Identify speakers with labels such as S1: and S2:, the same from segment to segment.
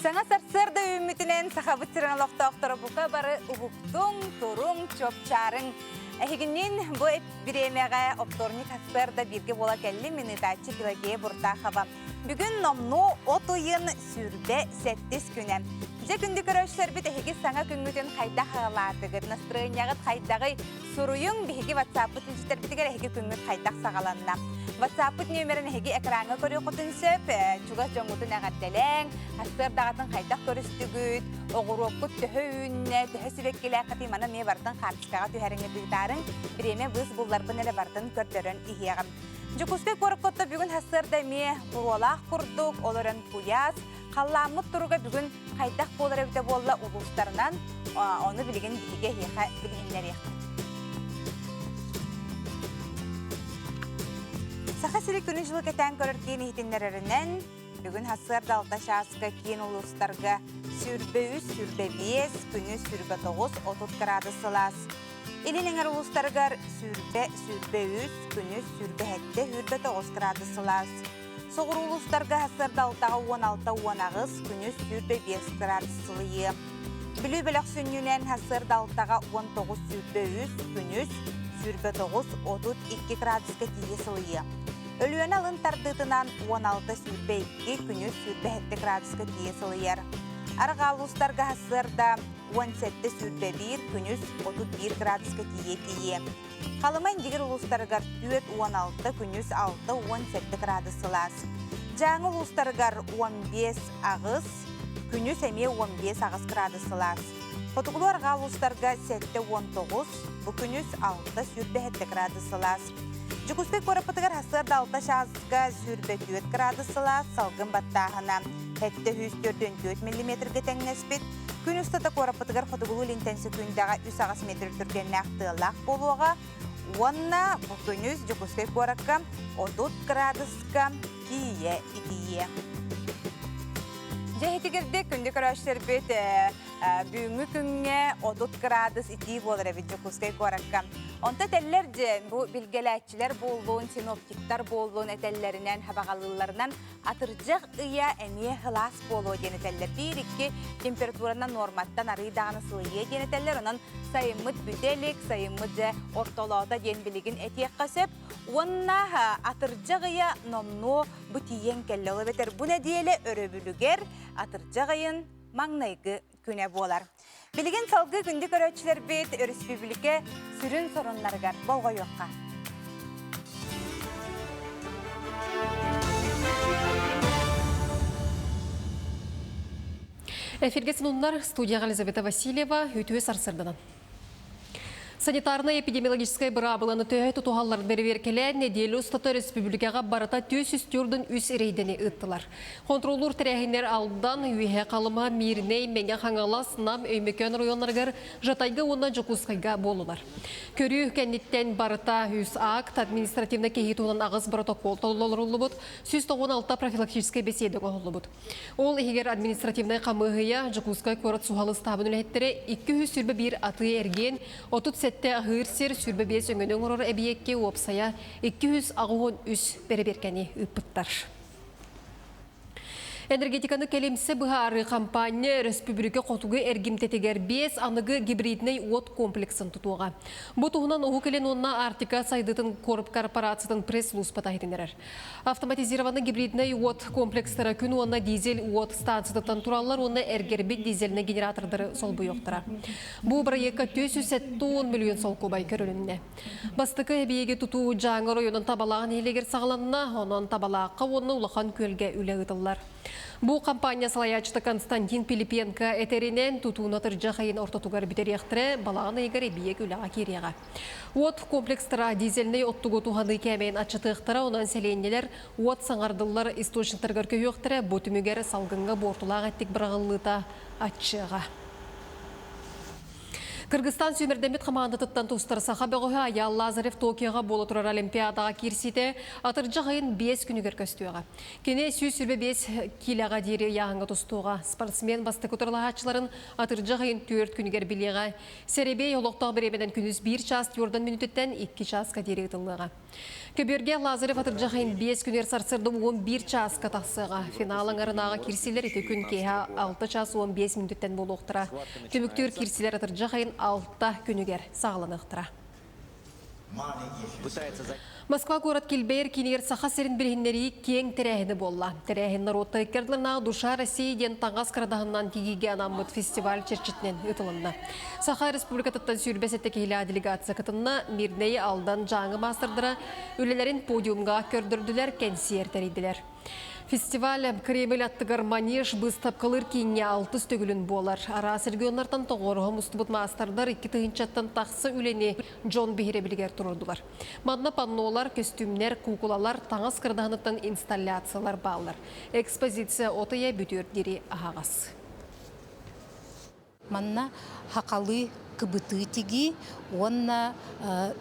S1: Sana sarsırda ümmitinen sahabıtırın aloqtaqtara buka barı uğuqtun, turun, çöpçarın. Ehiginin bu bir emeğe optornik hasırda birge bola kelli minitaçı kilageye burta xaba. Bugün nomnu otuyun sürbe 7 günem. Bize gündük öröşler bir ehigi sana güngüdün kayda hağılardıgır. Nastroynyağıt kaydağı suruyun bihigi WhatsApp-ı tülcüter bitiger ehigi güngüd kaydak sağalanına. WhatsApp-ı nümerin ehigi ekrana körüyor kutun söp, çuğaz jonğutun ağaddelen, hasır dağıtın kaydak körüstügüd, oğurokut tühüğünne, tühü sübekkele katimana me bardan kartıskağa tüherine büyütarın, bireme biz bullarpın ele bardan kördörün ihiyağım. Jukuspek korukkotta bugün hasırda me burolaq kurduk, olaren puyaz, kallamut turuga bugün kaydak bolar evde bolla uluslarından, onu bilgin bihige hiqa bilginler yaqın. Saxasirik günücülük eten körürkeyin ihtinlerinden, bugün hasır dalta şaska kiyin uluslarga sürbe 3, sürbe 5, günü sürbe 9, 30 gradı sılas. İlinin uluslarga sürbe 3, günü sürbe 7, sürbe 9 gradı sılas. Soğur uluslarga hasır daltağı 16-10 günü sürbe 5 gradı sılıyı. Bilü bilak sünnünen hasır daltağı 19 sürbe 3, günü sürbe 9, 32 gradıska tiye sılıyı. Ölüyen alın tardıtından 16 sürbe 2, günü sürbe 7 gradıska tiye sılıyır. Arıqa uluslarga hasırda 17 sürbe 1, günü 31 gradıska tiye. Kalımayın digir uluslarga 4-16, günü 6-17 gradı sılas. Жаңы uluslarga 15 ağız, günü 15 ağız gradı sılas. Fotukulu arıqa uluslarga 7-19, bu günü 6 sürbe 7 gradı sılas. Jukuspek korapıtıgar hasırda 6 şazga sürbe 4 gradı sılas, salgın battağına 7-4 mm getengespit. Gün üstüde korapıtıgar fotukulu intensi gündağa 3 ağız metr türgen naqtığılaq boluğa. Onna bu günüz Jukuspek korakka 30 gradıska kiye itiye. Jeheti girdik, gündük araştır bit büyüngü günge 30 gradus iti bolar evi Jukuspek korakka. Onta tellerce bu bilgeletçiler bolluğun, sinoptikler bolluğun etellerinden, habağalılarından atırcaq ıya emiye hılas bolu geniteller. 1-2 temperaturandan normattan arıydağını sılıyı geniteller. Onun sayımıt büdelik, sayımıt ortalıqda genbiligin etiyek kasep. Onna atırcaq ıya nomnu bu tiyen kelle olu beter. Bu ne diyele öröbülüger atırcaq ıyın mağnaygı güne bolar. Bilgin salgı gündük öröçler bit Respublika sürün sorunlargar bolga yokka.
S2: Эфирге сынундар студияға Елизавета Васильева, үтіе сарсырдынан. Санитарно-эпидемиологическая бұрабыланы түйе тұтуғаларын берверкелер неделі ұстаты республикаға барата төс үстірдің үс рейдені ұттылар. Контролур тірәхінер алдан үйе қалыма мирней менге қаңалас нам өймекен районларғар жатайғы онна жүкусқайға болулар. Көрі кәнеттен барата үс акт административна кейтуынан ағыз протокол толылыр бұд, 196 профилактической беседі қолы бұд. Ол егер административна қамығыя жүкусқай көрат суғалы стабын үлеттері 200 сүрбі бір аты ерген 37 Ahırsır sürbe 5 öngünün oror ebiyekke opsaya 200 ağın üs bereberkeni ıpıttar. Энергетиканы келемсі бұғары компания республика қотуғы әргімтетегер 5 анығы гибридней от комплексін тұтуға. Бұл тұғынан оғы келен онына Артика сайдытын корып корпорациятын пресс-лус патахетінерер. Автоматизированы гибридней от комплекстері күн онына дизель от станцияттан туралар онына әргербет дизельні генератордары сол бұйоқтыра. Бұл проекка 370 миллион сол көбай көрілінне. Бастықы әбиеге тұту жаңы районын табалағын елегер сағыланына, онын табалаққа оны ұлақан көлге үлі ұтылар. Бұл компания салаячты Константин Пилипенко әтерінен тұтуына тұржақайын ортатуғар бітеректірі балағын егер әбиек үліға кереға. От комплекстыра дизельней оттуғы туғаны кәмейін атшытықтыра, онан сәлейнелер от саңардылар источниктарғар көйектірі бұтымегер салғынға бортулаға әттік бірағылыта атшыға. Кыргызстан сөмірдемет қамандытыттан тұстар сақабығығы Аял Лазарев Токиоға болы тұрар Олимпиадаға кирсите атыржы ғайын 5 күнігер көстуға. Кене сүйіз сүрбе 5 килаға дейірі яғынға тұстуға. Спортсмен басты күтірлағачыларын атыржы ғайын 4 күнігер білеға. Серебей олықтағы біремеден күніз 1 час 4 минуттен 2 часқа дейірі ұтылыға. Көберге Лазарев атыржы ғайын 5 күнер сарсырды 11 часқа тақсыға. Финалың арынаға кирсилер еті күн кейha 6 час 15 минуттен бол оқтыра. Көміктер кирсилер атыржы ғайын 6 күнігер сағыланықтыра. Москва город Кильбейр кинер саха серин бириннери кең терәһине болла. Терәһин народта иккердлерна душа Россияден таңас кырадагыннан тигиге анаммыт фестиваль черчитнен ытылынна. Саха республикатыттан сүрбәсетте килә делегация кытынна мирней алдан жаңы мастырдыра үлелерин подиумга көрдүрдүләр, концерт теридилер. Фестиваль Кремль аттыгар манеж быстапкалыр кейіне 6 төгілін болар. Ара сергионлардан тоғырғы мұстыбыт мастардар 2 тыгынчаттан тақсы үлені Джон Бехере білгер тұрудылар. Мадна паннолар, костюмнер, кукулалар, таңыз кырдағыныттан инсталляциялар балылар. Экспозиция отыя бүтер дері ағағас.
S3: Манна хақалы кыбыты тиги, онна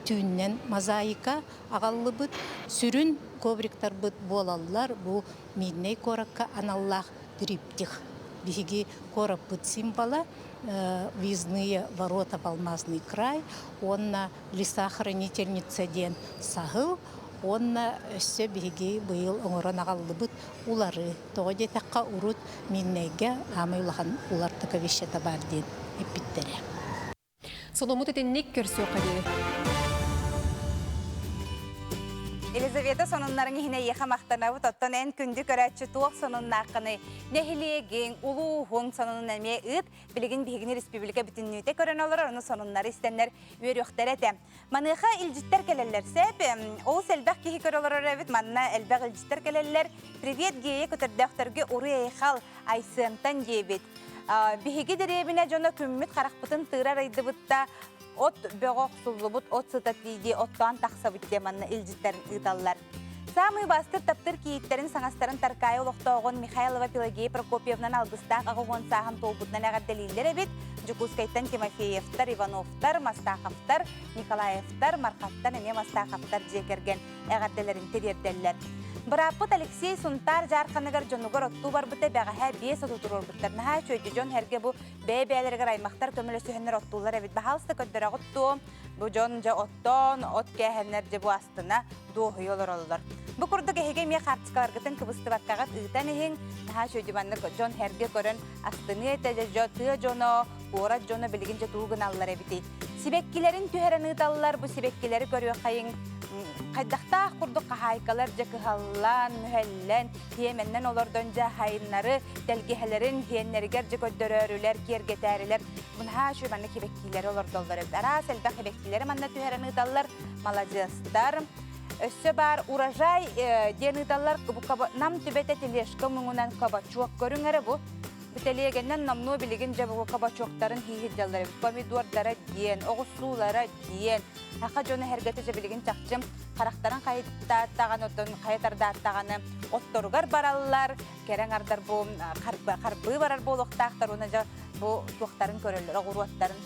S3: түйіннен мозаика ағаллы бұд, сүрін ковриктар бұд болалар, бұл мидней коракка аналлах триптих. Биги корак бұд символа, въездные ворота в Алмазный край, онна лесохранительница ден сағыл, онна өсі биги бұйыл оңыран ағаллы бұд улары. Тоғыде таққа урут миднейге амайлаған улартыка вещета бар ден еппеттері.
S2: Сономут етеннек көрсі оқады.
S1: Елизавета сонуннарын ихine еха мақтанабы тоттан ән күнді көрәтші туақ сонунна аққаны нәхілеген, улуғын сонунын әме ұт білігін бігіні республика бүтіннүйте көрін олар, оны сонуннары істенлер өріқтер әті. Маныға үлжіттер келелер сәп, ол сәлбәқ кейі көр олар әбіт, манына әлбәқ үлжіттер келелер. Привет гейе көтірдәқтірге ұры әйхал айсыntан дейбет. Биһиги деребине жона күммит қарақпытын тыра райды бұтта от бөғоқ сұллыбыт, от сытат дейде, оттан тақсабыт деманны үлжіттерін ұйталылар. Самый бастыр таптыр кейіттерін саңастарын таркайы олықтауғын Михайлова Пелагея Прокопьевнан алғыстақ ағығын сағын толбытынан әғар дәлейлер әбет, Жукускайтан Тимофеевтар, Ивановтар, Мастаховтар, Николаевтар, Мархаттар, әме Мастаховтар жекерген әғар дәлерін терерделлер. Бұраппыт Алексей Сунтар жарқанығыр жонығыр отту бар бұты бәғаға 5 отутырыр бұттарынаға чөйді жон әрге бұл бәй-бәйлерігір аймақтар көмілі сүйінер оттулар әбет бағалысты көддері отту, бұл жон жа оттон, от кәхенер же бұл астына доғы олар олар. Бұл күрді кәхеге ме қартықаларғытын кібісті баққағат ұйтан ең, наға чөйді банны жон әрге көрін астыны әтәжі жо тұғы жоно, қуырат жоно білігін же туғын алылар әбетей. Сибеккілерін түйерін ұйталылар, бұл сибеккілері көріу қайын Қайдақтақ құрдық қағайқалар жекіғаллан, мүхәллән, тиеменден олардан жа хайынлары, дәлгехелерін, хиеннергер жекөддөрі өрілер, кергетәрілер. Бұнға шүйманны кебеккілері олардалар. Ара сәлбә кебеккілері манна түйерін ұйталылар, маладжастар. Өссі бар уражай ден ұйталылар, нам түбәті телешкі мұңынан қабачуақ көріңері бұл. Бүтелегеннен намну білігін жабығы қабачоқтарын хейхет жалдары. Помидордары ден, оғысулары ден. Ақа жоны әргеті жабілігін чақчым. Қарақтарын қайттағаны, қайттарда аттағаны отторғар баралылар. Керен ардар бұл қарбы барар бұл оқтақтар. Оны жа бұл туақтарын көрілер, оғыруаттарын.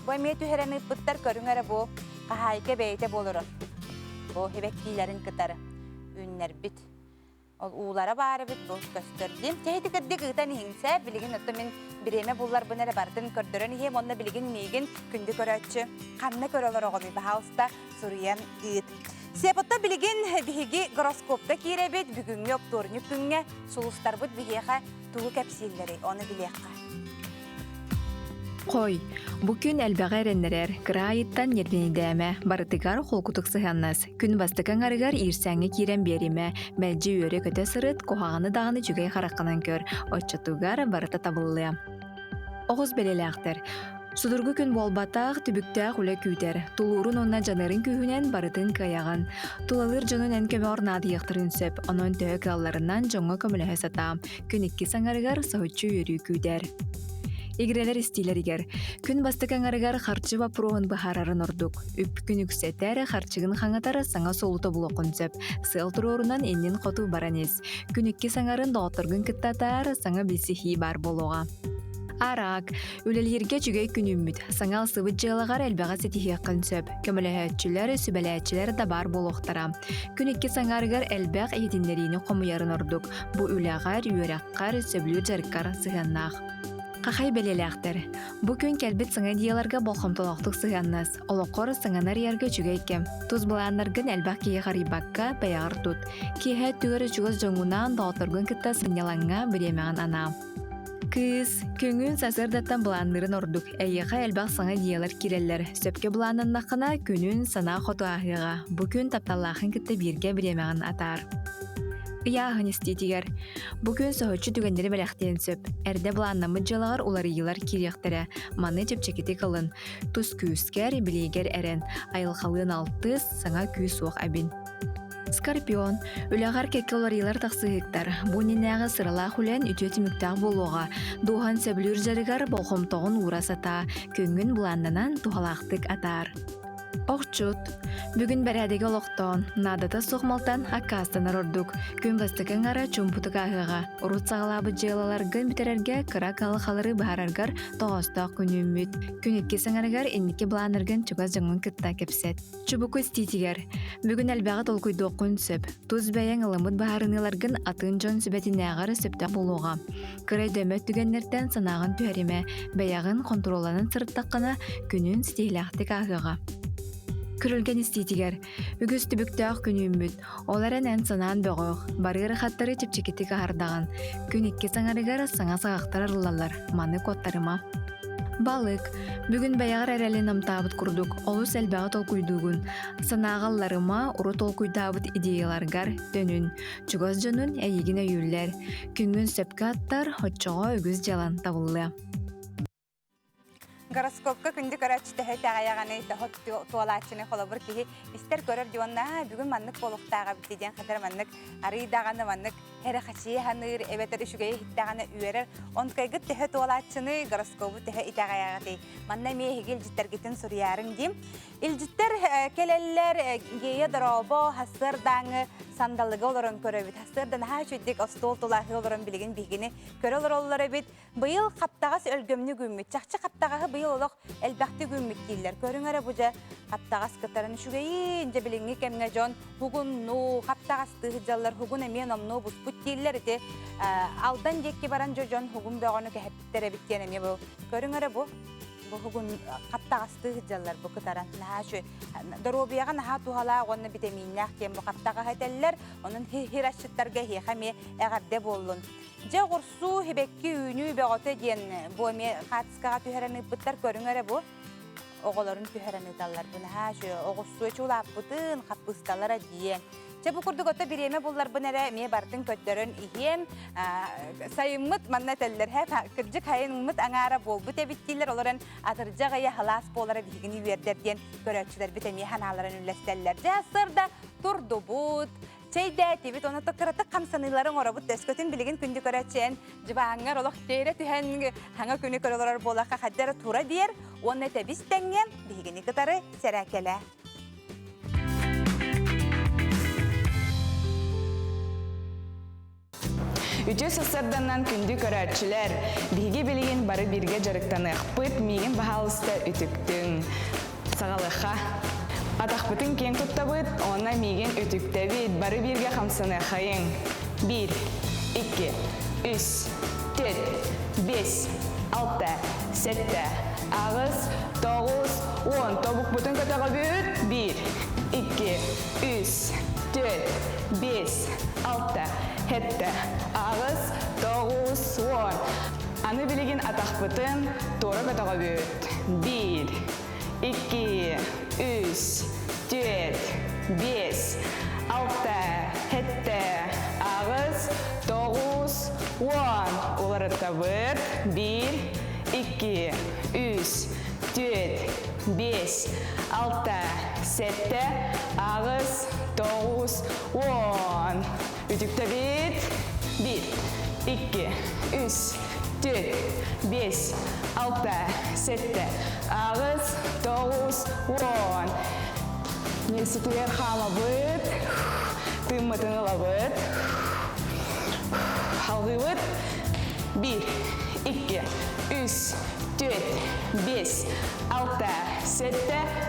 S1: Бұл әметі әрені бұттар көріңері бұл қағайке бәйте болырыр. Бұл хебеккейлерін кітары. Үннер біт. Ол уулара бары бит бұл көстөрдім. Тәйті кірді қығытан еңсе, білігін өтті мен біреме бұлар бұнары бардын көрдірін ем, онына білігін мейгін күнді көрәтші. Қанны көрілер оғымы бағалыста сұриян ұйыт. Сепотта білігін бігі гороскопта кейре бет, бүгінге оптурны күнге сұлыстар бұд бігеға туғы кәпселері, оны білеққа.
S4: Қой, бүкін әлбәғі әренлерер, қырайыттан ербенедәмі, барытығар қолқутық сығаннас, күн бастықан арығар ирсәңі керен беріме, мәлжі өрі көті сырыт, қоғағаны дағыны жүгей қараққынан көр, отчатуғар барыта табылы. Оғыз белеләқтір. Судургу күн болбатақ, түбіктәқ үлі күйтер. Тулурун онна жанырын күйінен барытын каяған. Тулалыр жонын көмі орнады яқтырын сөп, onun түйік алларынан жоңға көмілі сата. Күн ikki саңарығар сауытчы өрі күйтер. Игрелер истилеригер. Күн бастыкан арыгар харчы вапруын бахарарын ордук. Үп күн үксетер харчыгын хаңатары саңа солута булоқын сөп. Сыл турорунан эннин қоту баранес. Күн икки саңарын доғытыргын кыттатар саңа бисихи бар болуға. Арақ, үлелерге жүгей күнүммүт, саңал сыбыт жылығар әлбәға сетихеққын сөп, көміләхәтчілер, сүбәләтчілер да бар болуқтара. Күнікке саңарығар әлбәқ әйтіндеріні қомуярын ордук, бұ үләғар, үйераққар, сөблүр жарыққар сығаннақ. Қақай белеләқтір. Бұ күн кәлбет сыңа дияларға болқымтылықтық сығаннас, олыққор сыңанар ерге жүгейкем. Туз бұланырғын әлбәқ кейі қарибаққа бәяғыр тұт. Кейі түгірі жүгіз жоңынан дауытырғын кітті сыңнялаңға біремеған ана. Кыз, көңін сасырдаттан бұланырын ордук, әйеға әлбәқ саңа диялар киреллер. Сөпке бұланыннақына күнін сана қоту ағыға. Бұ күн тапталлақын кітті бірге біремеған атар. Яғын істетігер. Бүгін соғытшы түгендері бәләқтен сөп. Әрді бұланнамы жылағар олар иылар киректірі. Маны чепчекеті қылын. Тұз күйіскер, білегер әрен. Айылқалын алтыз, саңа күйіс оқ әбін. Скорпион, үләғар кәкке олар иылар тақсығықтар. Бұнинәғы сырыла хүлән үтеті мүктақ болуға. Дуған сөбілір жарығар болқымтоғын урасата. Көңін бұланнанан тухалақтық атар. Оқчут. Бүгін бәрәдегі олықтон, надата соқмалтан аққастанар ордук. Күн бастықын ара чумпутық ағыға. Урут сағалабы желаларғын бітерерге қыра қалықалары бағарарғар тоғыстақ күн үміт. Күн етке саңарығар енеке бұланырғын чугаз жаңын кітта кепсет. Чубуку ститигер. Бүгін әлбәғі толкуйды оқын сөп. Туз бәйен ылымыт бағарыныларғын атын жон сөбәтіне ағары сөптақ болуға. Кырай дөмөт түгеннерден санағын түйәреме, бәяғын контроланын сырттаққына күнін стейләқтік ағыға. Күрілген істейтігер. Үгіз түбіктіғ күн үміт. Оларын ән санаан бөғіғ. Барығыр қаттары чепчекетік ағардаған. Күн етке саңарығар саңа сағақтар арылалар. Маны коттарыма. Балық. Бүгін баяғыр әрәлі намтабыт күрдік. Олыс әлбәғі толкуйдуғын. Санағаларыма ұры толкуйдабыт идеяларғар дөнін. Чугоз жонын әйеген өйілер. Күнгін сөпкі аттар хотчоға үгіз жалан табылы.
S1: Гороскопка күнді көрәтші тәхет ағаяғаны тәхет туалатшыны қолабыр кейі істер көрір дионна бүгін маннық болуқтаға біттеден қадар маннық арыдағаны маннық әрі қачие ханыр әбетері шүгейі хиттағаны үйерер онткайгыт тәхет туалатшыны гороскопы тәхет итағаяғады манна мей хегел жітергетін сұрыярын дейм Илжиттер келелер гейе дробо хасырдаңы сандалыга оларын көрөбүт. Хасырдан ха чөйдек остол тулахы оларын билеген бигини көрөлөр олар эбит. Быйыл каптагас өлгөмнү күммүт. Чакчы каптагы быйыл олох элбакты күммүт киллер. Көрүңөр бужа каптагас кытарын шугей инже билинги кемге жон хугунну каптагас тыжаллар хугун эмен омну буспут киллер эте алдан жекке баран жон хугун бөгөнү кепттер эбит кенеме бу. Көрүңөр бу Бүгін қаптағасты жаллар бұл кытаран нашу доробияға наха тухала оны витаминнах кем қаптаға хәтәлләр оның хирашыттарға хәме әгәрдә болын. Же курсу хебекки үнү бөгөтө ден бу ме хатскага түһәрәне буттар көрүңәре бу. Оголарын түһәрәне таллар бу нашу огысу чулап бутын капысталара дие. Чебу курдугота биреме буллар бунара ме бартын көттөрөн иһем сайыммыт манна теллер һәп кырҗык хайынмыт аңара бол бу тебиттилер оларын атырҗага я халас болара дигини бердерден көрөчүлөр битеми ханаларын үлестеллер. Жасырда турду бут чейдә тибит оны токыраты камсаныларын орабыт төскөтүн билеген күндү көрөчен жыбаңар олох тейре түһән хаңа күнү көрөлөр болака хаддары тура дер оны тебистеңге бигени кытары серәкеле.
S5: Үтө сасырданнан күнді көрәтшілер, биге білген бары бірге жарықтаны ақпыт, меген бағалысты үтіктің сағалыға. Атақпытын кен тұттабыт, онна меген үтіктәбет бары бірге қамсаны қайын. 1, 2, 3, 4, 5, 6, 7, ағыз, 9, 10. Тобық бұтын көтіға бүт. 1, 2, 3, 4, 5, 6, 7, ағыз, 9, 10. Аны білеген атақпытын торы көтіға бүт. 1, 2, 3, 4, 5, 6, 7, ағыз, 9, 10. Олар атабыт. 1, 2, 3, 4, 5, 6, 7, ағыз, 9, 10. Ütükte bit. 1, 2, 3, 4, 5, 6, 7, ağız, 9, 10. Nesitler hama bit. Tımmatını la bit. Halgı bit. 1, 2, 3, 4, 5, 6, 7,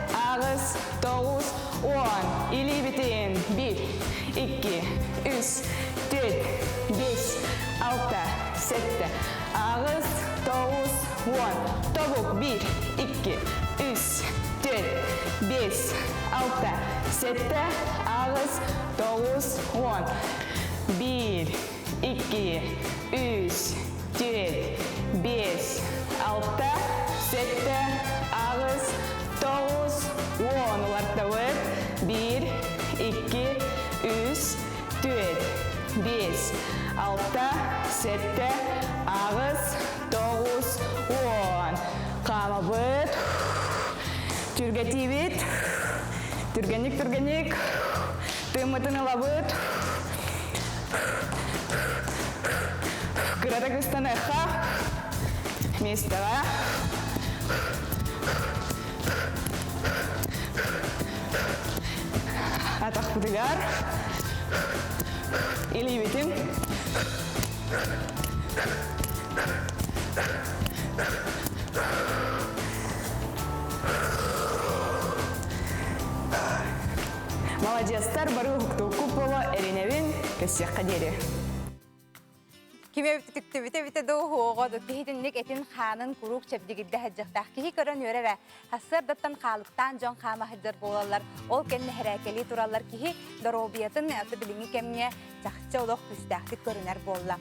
S5: 8, 9, 10. İli bitin. 1, 2, 3, 4, 5, 6, 7, 8, 9, 10. Tobuk 1, 2, 3, 4, 5, 6, 7, 8, 9, 10. 1, 2, 3, 4, 5, 6, 7, 8, 9, 10. Ulartawet. 1, 2, 3, 4, 5, 6, 7, 8, 9, 10. Kamabet. Türgetibit. Türgenik. Tımıtını labıt. Kırada kıstaneha. Местова. Atak putigar. İli bitin. Молодецтар бары хукту купола эриневин көсек кадери.
S1: Кime bite doğu oğudu. Kihidinlik etin xanın kuruk çepdigidde hacıqtaq. Kihi körön yörere. Hasırdattan xalıqtan jon xama hıcır bolallar. Ol kendine herekeli turallar. Kihi darobiyatın bilini kemine çaxça oluq küstaqtik körüner bolla.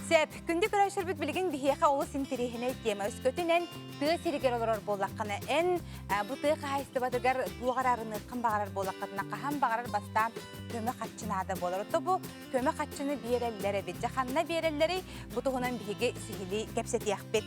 S1: Sep, kündü körəşir büt bilgin bihiyaqa olu sintirihine etiyema. Öskötünen tığı siriger olur bollaqana. En bu tığı qahaysты batıgar tuğararını qın bağarar bollaqatına. Qaham bağarar bastan köme qaççınada bolar. Oto bu köme qaççını biyereller evi. Jaxanna biyerelleri bu tuğunan bihigi sihili kepseti yaxbet.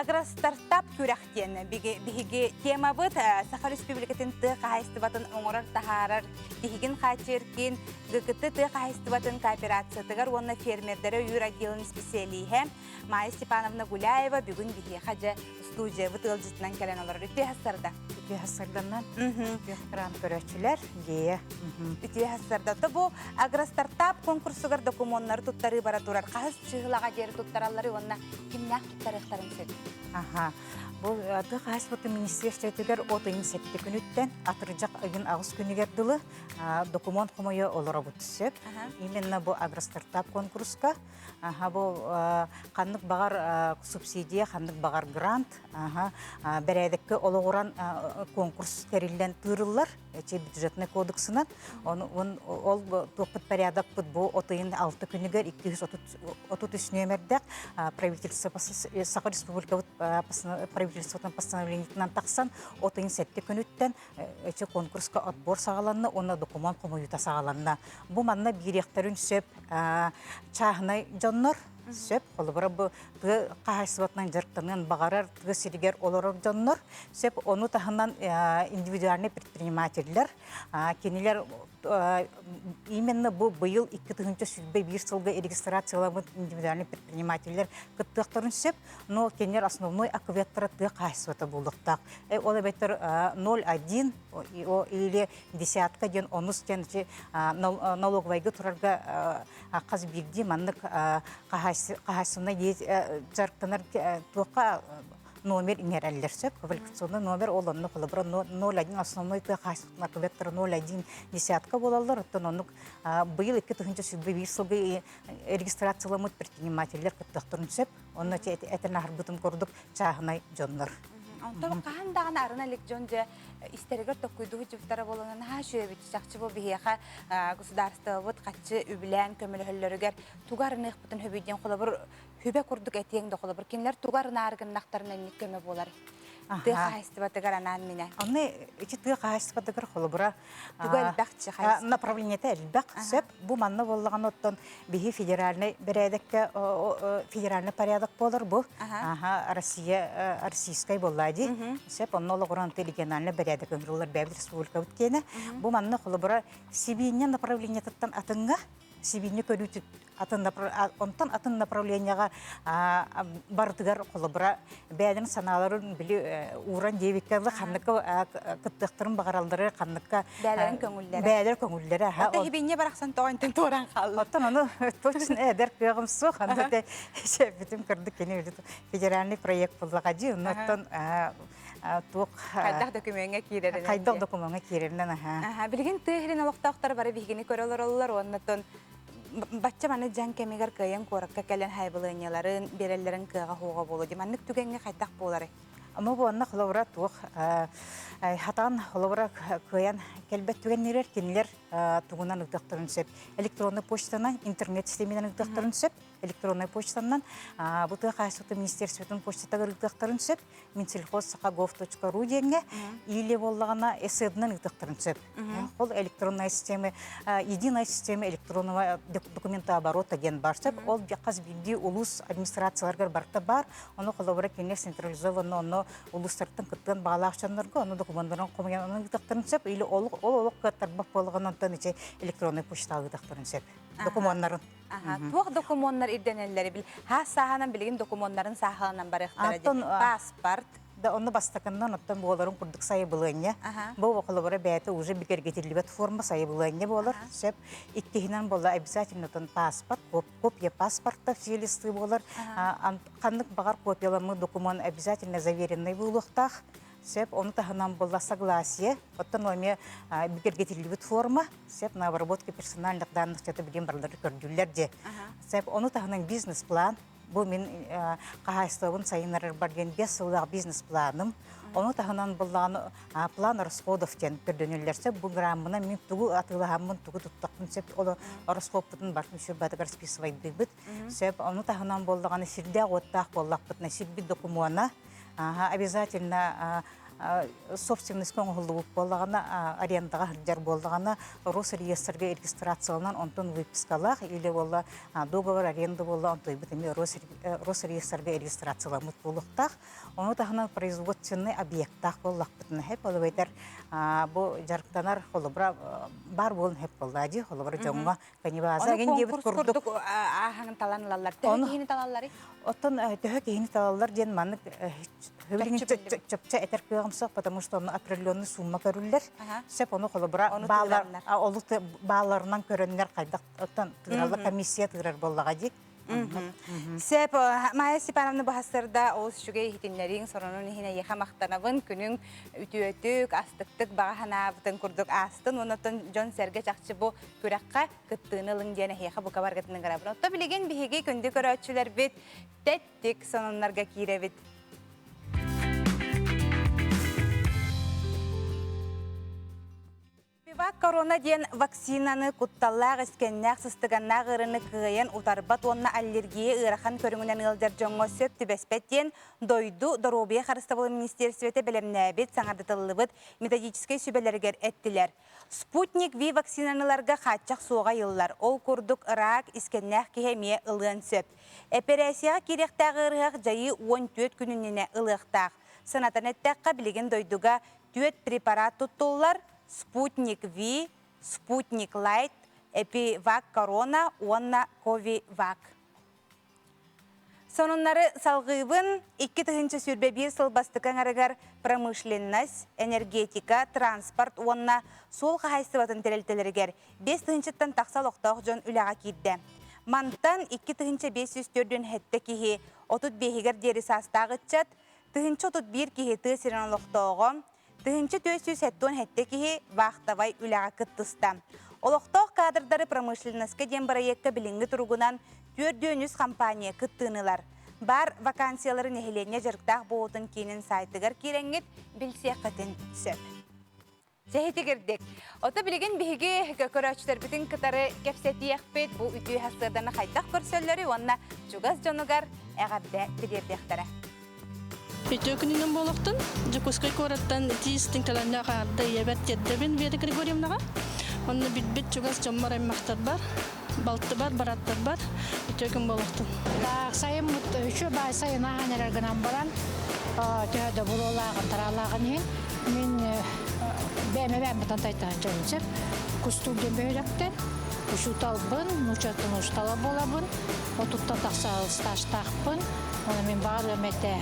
S1: Agra startup küraxtiyen bihigi tema bıt Sakar Respublikatin tığı qahaysты batın oңorar taharar. Bihigin qaçırkin gıgıtı tığı qahaysты batın kooperatsiyatıgar onna fermerdere yür adilin специалиhe Майя Степановна Гуляева бүгін бихе хажа студия бутылжытынан келен олар. Үтте хасарда.
S3: Үтте хасарданан бехтран көрәчілер гея.
S1: Үтте хасарда. Бу агростартап конкурсугар документары туттары бара турар. Қағыз чығылаға жері туттаралары онна кимнақ туттарықтарын сөйді.
S3: Аха. Бұл аты қайсыпыты министерстетігер отайын сәтті күніттен атыржақ айын ағыз күнігер дылы документ құмайы олыра бұтысып. Именно бұл агростартап конкурска. Бұл қандық бағар субсидия, қандық бағар грант, бәрәдіккі олығыран конкурс кәрілден тұрылар, бюджетный кодексынан. Ол тоқпыт порядок бұл отайын 6 күнігер 233 нөмірдік правительство Сахар Республика правительствотан постановлениетінен тақсан, отайын сәтті күніттен конкурска отбор сағаланна, оны документ құмайыта сағаланна. Бұл манна бейректәрін сөп чағынай жоннор, сөп, олыбыра бұл қағайсыбатынан жарықтанын бағарар тұғы сиригер оларар жоннор, сөп, оны тағынан индивидуальный предпринимательлер, кенелер именно бұл бұйыл 2-тығынча сүлбе бір сылғы регистрациялабын индивидуальный предпринимательлер күттіқтарын сөп, но кенелер основной акветтары тұғы қағайсыбаты болдықтақ. Ол әбеттер 0,1 или десятка ден 10 налоговайғы тұрарға қаз бігді маннық қағайсына жарықтанар тұққа номер ингерәлләр сөп, квалификационный номер ол онны қолыбыра 0,1 основной қағайсына кветтері 0,1 десятка болалар. Оттан онық бұйыл 2-тығынча сүлбе бір сылғы регистрацияламыд предпринимательлер күттіқтірін сөп, онны әтін арбытын көрдік чағынай жонлар.
S1: Онтон қағандағын арына лек жонжа истерегер тоққойдығы жүптара болуынан шөе бітті сақчы бұл бігеға государство бұд қатшы үбілән көмілі тугарынық бұтын хөбейден қолабыр хөбе құрдық әтеңді қолабыр. Кенлер тугарын арығын нақтарынан не көмі болар. Тыға қайыстыбатығар анан мене.
S3: Оны тыға қайыстыбатығар қолыбыра направлениеті әлбәқ сөп. Бұл манны болған оттан бігі федеральный бірәдікке федеральный порядок болыр бұл. Российскай болады. Сөп, оны олы құран региональный бірәдік өңірлер бәбіл республика өткені. Бұл манны қолыбыра Сибиріне направлениетіттен атыңға
S6: сибинне көрүтүт онтон атын направленияга бардыгар колобра бәдин саналарын били уран дебиккалы ханныка кыттыктырын багаралдары ханныка бәдер көңүлләре
S1: Ата хибинне бараксан тоонтен торан калды.
S6: оттон аны точно эдер кыгым су ханды шефитим кырдык кене федеральный проект буллагади оттон тук
S1: Кайдак документке киререн.
S6: кайдак документке киререн
S1: Билген тыгырын алактактар бары бигини көрөлөр олар оннотон бачча маны жан кемигер кыйын коракка келен хайбылыыняларын береллерин кыга хуга болу диманнык түгенге кайдак болары.
S6: Ама бу анна холовра тух хатан холовра кыян келбет түгеннер кинлер тугунан ыктактырын сөп электронный почтанан интернет системинен ыктактырын сөп электронный почтанан бутыга кайсыты министерствотун почтатагы ыктактырын сөп minsельхоз.gov.ru деңге или боллагана эсэднен ыктактырын сөп ол электронная система единая система электронного документооборота ген бар сөп ол жакказ бинди улус администрацияларга барта бар ону холовра кинлер централизованно ону улустардын кыттын баалаакчандарга ону документтарын комуян ыктактырын сөп или ол каттарбак болгон онтон иче электронный почта ыктактырын сөп документтарын
S1: Туох документтар ирденеллери бил. Ха саханан билген документтарын саханан барыктары. Паспорт.
S6: Да оны бастакандан оттан боларын курдук сайыбылыня. Бу околобора бәте уже бикергетилибет форма сайыбылыня болар. Сеп иттихинен болла обязательно тон паспорт, копия паспорта все листы болар. Каннык багар копияламы документ обязательно заверенный булуктах. Сеп оны таханан болла согласие. Оттан оме бикергетилибет форма. Сеп на обработке персональных данных чата билген барлары көрдүллер. Сеп оны таханан бизнес-план. Бу мен кахайстабын сайынарар барген 5 жылдагы бизнес-планым. Оны таханан боллаган план расходов тен көрдөнүлөрсө бу граммына мен тугу атылагамын тугу туттакмын сеп ол расходтун бартын шүрбатыгар списывать дыбыт. Сеп оны таханан боллаган сирде оттак боллакпыт на сирби документа обязательно собственность көңүлдүү боллагана арендага жар боллагана Росреестрге регистрацияланан онтон выпискалах или болла договор аренды болла онтой битими Росреестрге регистрацияланмыт булуктак оны тахана производственный объекттах боллакпытын хеп олбайтар бу жарктанар холобра бар болун хеп боллади холобра жоңга канибаза ген дебит курдук
S1: ахын таланлалар төгени талаллары
S6: оттон төгени талаллар ден манык чөпчө этер кыгымсак, потому что он определенный сумма көрүллер. Сеп оны холобра бааларынан көрөннөр кайдак оттон тыгыралды комиссия тыгырар боллага дик.
S1: Сеп Майя Степановна бахастырда ол шугай хитиннерин соронун хина яха мактанабын күнүн үтүөтүк астыктык багаханабытын курдук астын онотон жон серге чакчы бу күракка кыттыынылың дияна яха бу кабаргатын гарабын. Отто билеген биһиги күндү көрөчүлөр бит теттик сонуннарга киребит. Корона ден вакцинаны кутталлаг искеннәк сыстыганнак ырыны кыйын утарбат онна аллергия ырахан көрүңүнөн ылжар жоңго сөп түбеспет ден дойду доробия харыстабылы министерствете белемнәбит саңардытылыбыт методический сүбелергер эттилер. Спутник Ви вакцинаналарга хатчак суга йыллар. Ол курдук ырак искеннәк кихемия ылын сөп. Операцияга киректагы ырыгак жайы 14 күнүнүнө ылыктак. Санатанеттакка билеген дойдуга 4 препарат туттулар. Спутник Ви, Спутник Лайт, Эпивак Корона, онна Ковивак. Сонуннары салгыбын 2 сүрбе сылбастыкан арыгар промышленность, энергетика, транспорт, онна сол қағайсыватын терелтелергер 5-тан тақсал оқтауқ жон үліға кейді. Мантан 2-504 хетті кейі 35-гер дері састағытчат, 31 кейі тысырын оқтауғы, Тыгынчы 470 хеттекихи вақтавай үліға кыттыста. Олықтоқ кадрдары промышленностька ден барайекка білінгі тұрғынан 400 компания кыттынылар. Бар вакансиялары нехелене жарықтақ болутын кейінін сайтыгар керенгет білсе қытын сөп. Жәхеті кердік. Ота білген бігі көрәчтер бітін кытары кепсеті еқпет бұл үтүй хастырданы қайтақ көрсөллері онна жүгаз жонугар әғабді білердектері.
S7: Петёкнинен болоқтын, жакускай кораттан тиистин таланна қарды ебет деддебин Веда Григорьевнаға. Онны бит чугас жоммар аймақтар бар, балты бар, бараттар бар, петёкин болоқтын.
S8: Сайым үші бай сайына ғанерергінен баран, түйеді бұлолағын, таралағын ең. Мен бәме бұтан тайтан жөнсеп, күстілден бөйлектен, ушуталбын, нучатын уштала болабын, отутта тақсал стаж тақпын, оны мен бағар өмәтә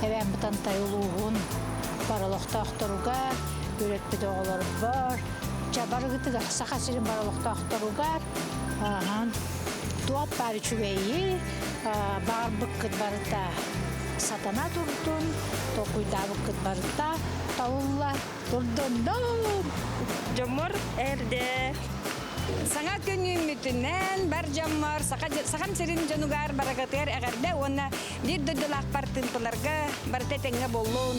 S8: әвән бұтантай ұлуғын баралықта ақтаруға, өретпеді оғылар бар, жабары күтігі сақа сирин баралықта ақтаруға, туап бары чүгейі, бағар бұққыт барыта сатана тұрдын, тоқуйда бұққыт барыта тауылла тұрдын.
S9: Жомор әрде. Саңа көнген мүтінен бар жомор, сақам серін жонуғар барағатығар әғарда, оны бір дөйділақ бар тынтыларға барыта тәңе болуын.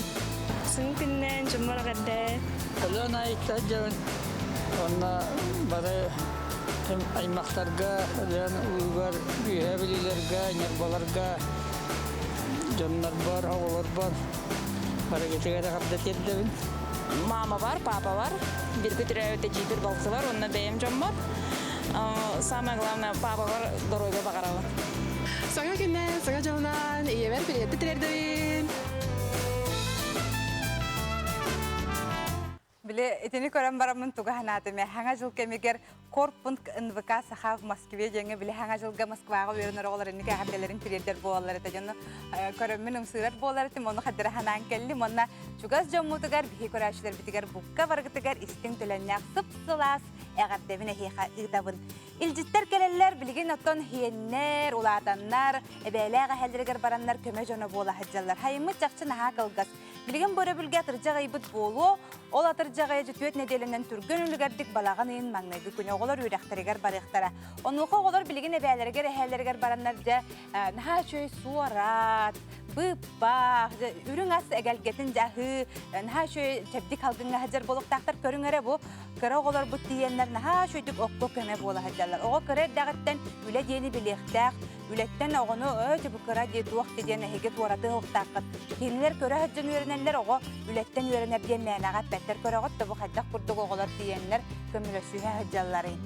S9: Сың күннен жомор әғарда.
S10: Көлін айықта жауын, оны бары аймақтарға, ұйғар, үйәбілілерге, нербаларға, жонлар бар, оғылар бар. Барағатығар әғарда тердебін.
S11: Мама бар, папа бар. Bir götürü öte cibir balıkçı var, onunla beyim jom var. Самое главное, папа var, дорога бағаралы.
S12: Саңа күннен, саңа жолынан, иевер приятты тілердейін.
S1: Біле, етені көрен барамын туғахан атыме. Хаңа жыл кемегер Корпунт НВК Сахав Москве жеңі біле хаңа жылға Москваға өрінер оғылар енеге әғамделерін перелдер болалар еті. Жоны көрінмен ұмсығыр болалар еті. Моны қадыры ханан келі. Монна чугаз жомутығар, бихи көрәшілер бітігер бұққа барғытығар, істің түләннәқ сұп-сылас, әғардевін әхейқа ұғдабын. Илжіттер келелер, білген оттон хиеннер, улатаннар, әбәләға әлдірігер бараннар көме жоны бола хаджалар. Хайымы жақшы наға қылғас. Білген бөрі білге атыржаға ибіт болу, ол атыржаға ежі неделінен түрген үлігердік балаған ең маңнайғы күні оғылар үйрәқтерігер барықтара. Онлықы оғылар білген әбәлерігер, әхәлерігер бараннар жа наға шөй суарат, бұппақ, үрің ас әгәлгетін жағы, наға шөй чәбдік халғынға хаджар болуқтақтар көрің әрі бұл. Кыра оғылар бұт дейенлер наға шөйдік оққы көме бола хаджалар. Оғы кырар дағыттан үлі дейіні білектәқ, үлеттен оғыны өте бұл кыра дейдуақ дейден әхегет орады ұқтаққыт. Кейінлер көрі хаджан өрінелер оғы үлеттен өрінер дейін мәнағат бәттер көрі ғытты бұл хаджақ құрдық оғылар дейенлер көмілі сүйе хаджаларын.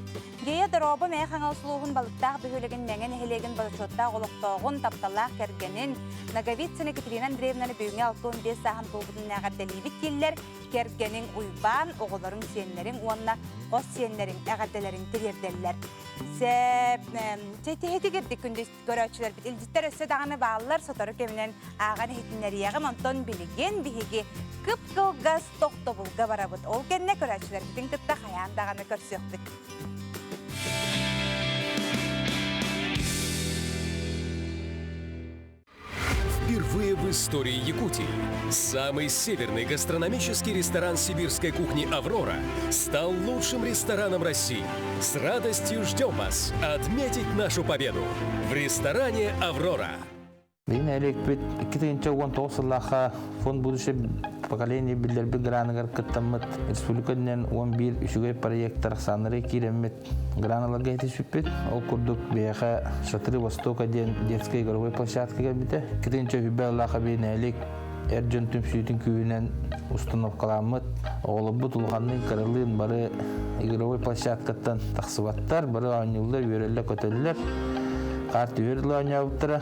S1: Гейе дұробы мәй қаңал сұлуғын балықтақ бөхілігін мәңін әхелеген балышоттақ олықтағын тапталақ кәргенін Наговицыны Катерина Андреевнаны бүйіңе 6-15 сағын тоғыдың әғарделейбіт келілер кәргенің ұйбан оғыларын сенлерін, онына қос сенлерін, әғарделерін терерделілер. Чәйті кердік күнді көрәтшілер біт. Илдеттер өсі дағаны бағылар сотары көмінен ағаны хетінлер яғы мантон білеген біхеге күп қылғас тоқты бұлға барабыт. Ол кәнне көрәтшілер бітін күтті қаян дағаны көрсек біт.
S13: Впервые в истории Якутии самый северный гастрономический ресторан сибирской кухни «Аврора» стал лучшим рестораном России. С радостью ждем вас отметить нашу победу в ресторане «Аврора».
S14: Фонд будущего поколения билдерби гранагар кыттаммыт республиканын 11 үшүгөй проекттар саныры киреммет граналарга жетишиппит. Ол курдук бияха Шатыры Востока ден детской игровой площадкага бите. Китинче хүбеллаха бейнелик эржен түмсүйтүн күйүнен установкаламмыт. Оголубут улганын кырылын бары игровой площадкаттан таксыбаттар, бары анюлдар үйрөллө көтөллөр. Карты үйрөллө анябыттыра.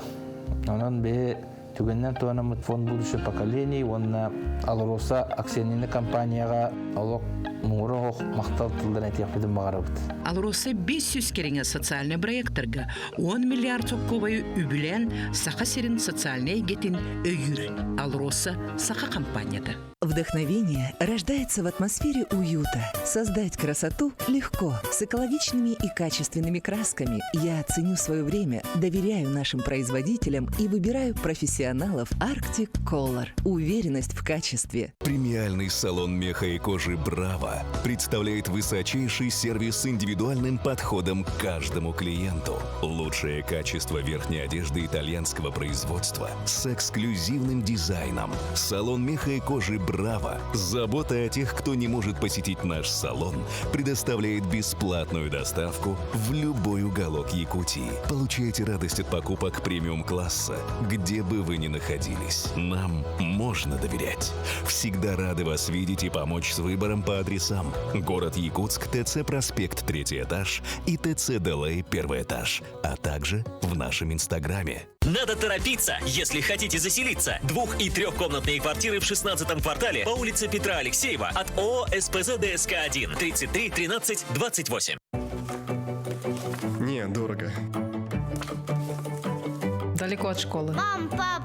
S14: Онан бе Түгеннен туанамыт фонд будущего поколений, онна Алроса акционерный компанияға алок муырық мақтал тылдан әтияқпеден бағарабыд.
S15: Алроса 500 кереңе социальный проекторға 10 миллиард соққобайы үбілен сақа серін социальный гетін өйір. Алроса сақа компанияда.
S16: Вдохновение рождается в атмосфере уюта. Создать красоту легко. С экологичными и качественными красками я ценю свое время, доверяю нашим производителям и выбираю профессионалов Arctic Color. Уверенность в качестве.
S17: Премиальный салон меха и кожи «Браво» представляет высочайший сервис с индивидуальным подходом к каждому клиенту. Лучшее качество верхней одежды итальянского производства с эксклюзивным дизайном. Салон меха и кожи «Браво». Забота о тех, кто не может посетить наш салон, предоставляет бесплатную доставку в любой уголок Якутии. Получайте радость от покупок премиум-класса, где бы вы ни находились. Нам можно доверять. Всегда рады вас видеть и помочь с выбором по адресам: город Якутск, ТЦ Проспект 3 этаж и ТЦ Делей 1 этаж, а также в нашем инстаграме.
S18: Надо торопиться, если хотите заселиться. 2- и 3-комнатные квартиры в 16-м квартале по улице Петра Алексеева от ООО СПЗ ДСК-1 33 13 28.
S12: далеко от школы.
S19: Мам, пап!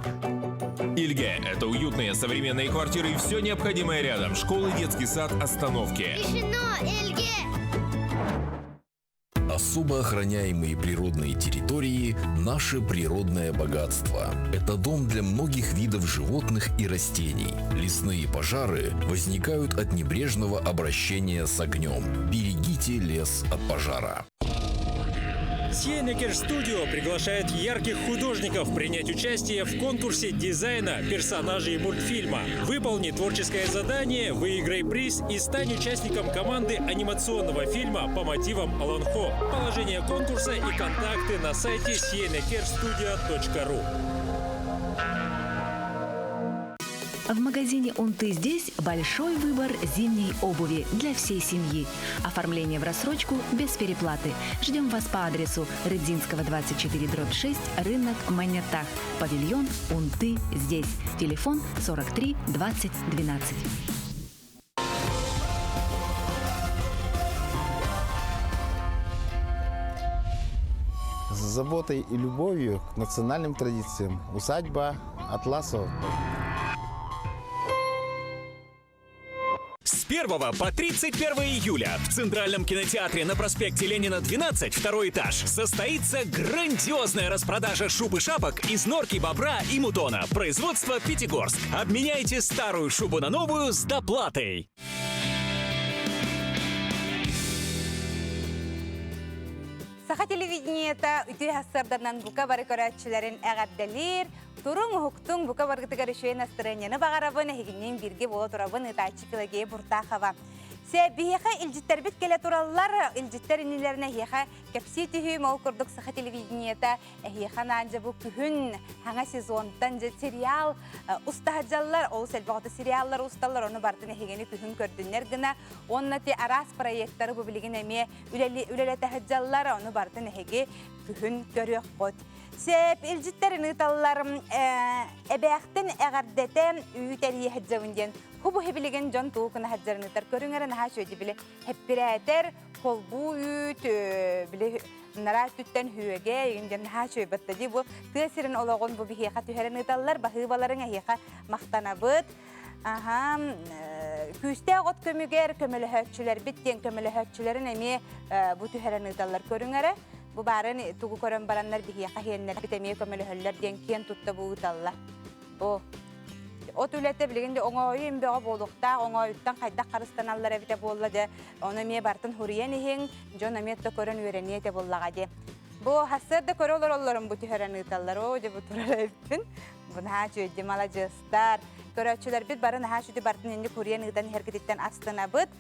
S20: Ильге – это уютные современные квартиры и все необходимое рядом. Школа, детский сад, остановки.
S19: Решено, Ильге!
S21: Особо охраняемые природные территории – наше природное богатство. Это дом для многих видов животных и растений. Лесные пожары возникают от небрежного обращения с огнем. Берегите лес от пожара.
S22: Сиенекер Студио приглашает ярких художников принять участие в конкурсе дизайна персонажей мультфильма. Выполни творческое задание, выиграй приз и стань участником команды анимационного фильма по мотивам Алан Хо. Положение конкурса и контакты на сайте sienekerstudio.ru.
S23: В магазине «Унты» здесь большой выбор зимней обуви для всей семьи. Оформление в рассрочку без переплаты. Ждем вас по адресу Рыбзинского, 24/6, рынок Манятах. Павильон «Унты» здесь. Телефон 43 20 12.
S24: С заботой и любовью к национальным традициям. Усадьба Атласов.
S18: С 1 по 31 июля в Центральном кинотеатре на проспекте Ленина, 12, второй этаж, состоится грандиозная распродажа шуб и шапок из норки, бобра и мутона. Производство Пятигорск. Обменяйте старую шубу на новую с доплатой.
S1: Саха телевидениета үтү хассарданан бука бары көрәтчілерін әғаддалир, турун ухуктун бука баргытыгар үшөйін астырыняны бағарабын, әгінен бірге бола турабын ытачы килогей бұртақава. Себеха илжиттербит келе тураллар, илжиттер инилеріне хеха кепси түйі мол күрдік саха телевидениета, хеха нанжа бу күхін хаңа сезонтан же сериал ұстахаджалар, ол сәлбағыты сериаллар ұсталар, оны бардын әхегені күхін көрдінлер гына, онна те арас проекттары бұл білген әме үлелеті хаджалар, оны бардын әхеге күхін көрек қот. Сеп илжиттерін ұталларым әбәқтін әғардеті үйітәрі хаджавынден Хубу хебилеген жон туукуна хаджарынытар көрүңөрө наха сөйди биле хеппирэтер холбу үйт биле нара түттен хүөге егенден наха сөйбаттади бу тыасырын ологон бу бихеха түһәреныталлар бахыбаларың эхеха мактанабыт күстэ гот көмүгер көмөлөһөкчүлөр биттен көмөлөһөкчүлөрүн эми бу түһәреныталлар көрүңөрө бу барын тугу көрөн бараннар бихеха хеннер битеме көмөлөһөллөр ден кен тутта бу уталла бу O tülette bilginde oңойын беға болуқта, оңойыттан қайдақ қарыстаналар әбіте болла де, оны ме бартын хұриян ең, жон аметті көрін өрение де боллаға де. Бұ хасырды көрі олар оларым бұты хөрен ұйталар, о, де бұты ұрар әбітін. Бұны хачу өйді мала жыстар. Көрәтшілер біт барын хачуды бартын енді хұриян ұйдан әркететтен астына бұд.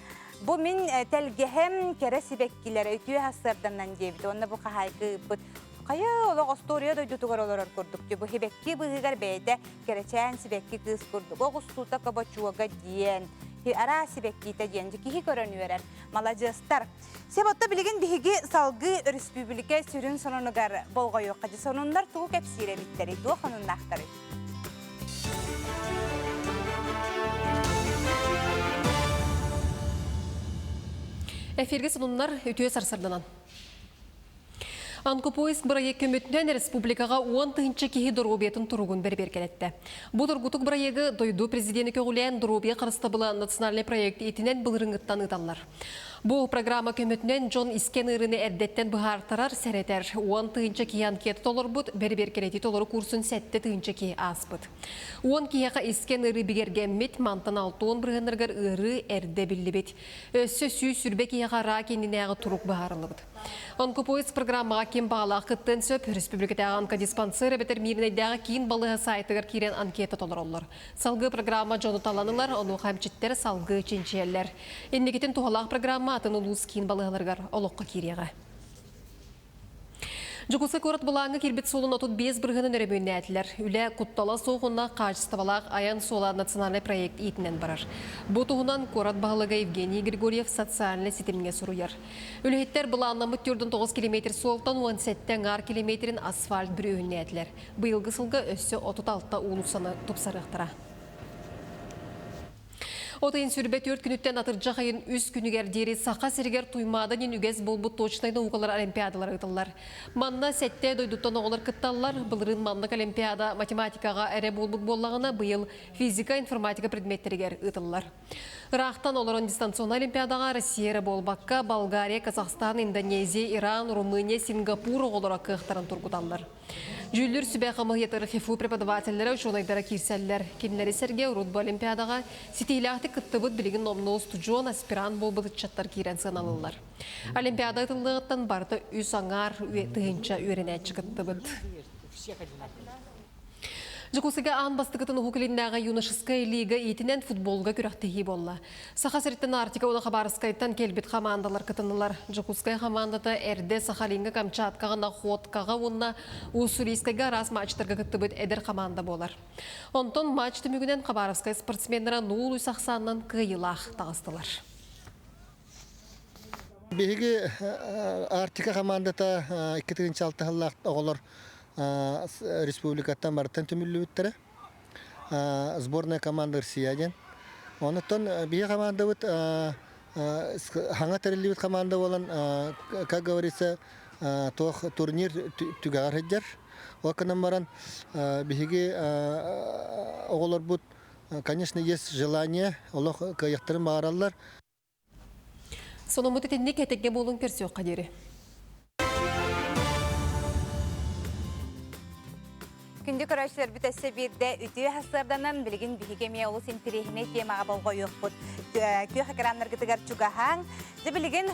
S1: Бұ мен тәлгехем кәрі себеккілері өйтуе хасырданнан дебіді. Онына бұ қағайқы бұд. Кая олог история дойду тугар олар көрдүк. Бу хебекки быгар бейде керечен сибекки кыз көрдүк. Огустута кабачуга диен. Ара сибекки та диен ки көрөнүрөр. Малажыстар. Себатта билген биги салгы республика сүрүн сонунугар болгойо кажы сонундар тугу кепсире биттери ду хануннактары.
S2: Эфирге сонундар өтүө сарсарданан. Анкопоиск проекты көмөтүнөн республикага 10-нчы кихи дорубиятын туругун бербер келетти. Бу тургутук проекты дойду президенти көгүлен дорубия карыстабыла национальный проект итинен былырыңыттан ыталлар. Бу программа көмөтүнөн жон искен ырыны эрдеттен быхартарар серетер. 10-нчы кихи анкета толорбут бербер келети толору курсун 7-нчы кихи аспыт. 10 кихига искен ыры бигергеммит мантан 6 бырыгыныргар ыры эрде биллибит. Өссө сүй сүрбе кихига ра кенинеги турук быхарылыбыт. Анкопоиск программага кем бағала қыттын сөп республикада анка диспансері бетер мирнайдағы кейін балыға сайтығыр керен анкета толыр олар. Салғы программа жону таланылар, оны қамчеттер салғы ченчелер. Енмекетін туғалақ программа атын ұлыс кейін балығаларғар олыққа кереға. Жукусы көріт бұлаңы келбет солын отут 5 бірғынын өребейін әтілер. Үлі құттала соғына қажыстывалақ аян сола национальный проект етінен барар. Бұл тұғынан көріт бағылыға Евгений Григорьев социальный сетімге сұруяр. Үліхеттер бұлаңы мүттірдің 9 км солтан 17-тен ар километрін асфальт бір өйін әтілер. Бұйылғы сылғы өссі 36 ұлысаны тұпсарықтыра. Отайын сүрбет 4 күніттен атыржа қайын үз күнігер дері сақа сергер туймадан ен үгез болбы точнайны уғалар олимпиадалар ұтылар. Манна сәтте дойдуттан оғылар кытталар, бұлырын маннық олимпиада математикаға әрі болбыт боллағына бұйыл физика, информатика предметтерігер ұтылар. Рақтан оларын дистанционный олимпиадаға Россия болбаққа Болгария, Казахстан, Индонезия, Иран, Румыния, Сингапур оғылара қықтарын тұрғыталар. Жүлдер сүбе қамығетір хифу преподавательлері жонайдара кирселлер. Кенлері Сергей Рудбо олимпиадаға сетейліғті күттібіт білігін номноз тұжуан аспирант болбыды чаттар кирен сыналылар. Олимпиада ұтылығыттан барды үс аңар тұғынша үйренәтші күттібіт. Жукусыга ан бастыгытын хукилиннага юношеская лига итинен футболга күрәктеги болла. Сахасырыттан артика ола хабарскайттан келбит командалар кытынылар. Жукуская командата эрде Сахалинга Камчаткага Находкага онна Уссурийскайга раз матчтарга кыттыбыт эдер команда болар. Онтон матчты мүгінен Хабаровскай спортсменлера нул уйсақсаннан кыйылах тағыстылар.
S3: Беги артика командата 2-6 хыллақ оғылар республикаттан бартан түмілі өттірі. Сборная команда Россияден. Онытон бие команда өт, хаңа тәрілі өт команда болан, как говорится, турнир түгәғар хеджер. Окынан баран беги оғылар бұд, конечно, есть желание, олық каяқтырын бағаралар.
S2: Соны мұты тенне кәтекке болың персиоқ қадері.
S1: Күнді көрәшілер бүтәсі бірді үтіе хасырданан білген бігеме олыс интерехіне темаға болға өқпұд. Күй хақыранлар кітігер чуғахан. Де білген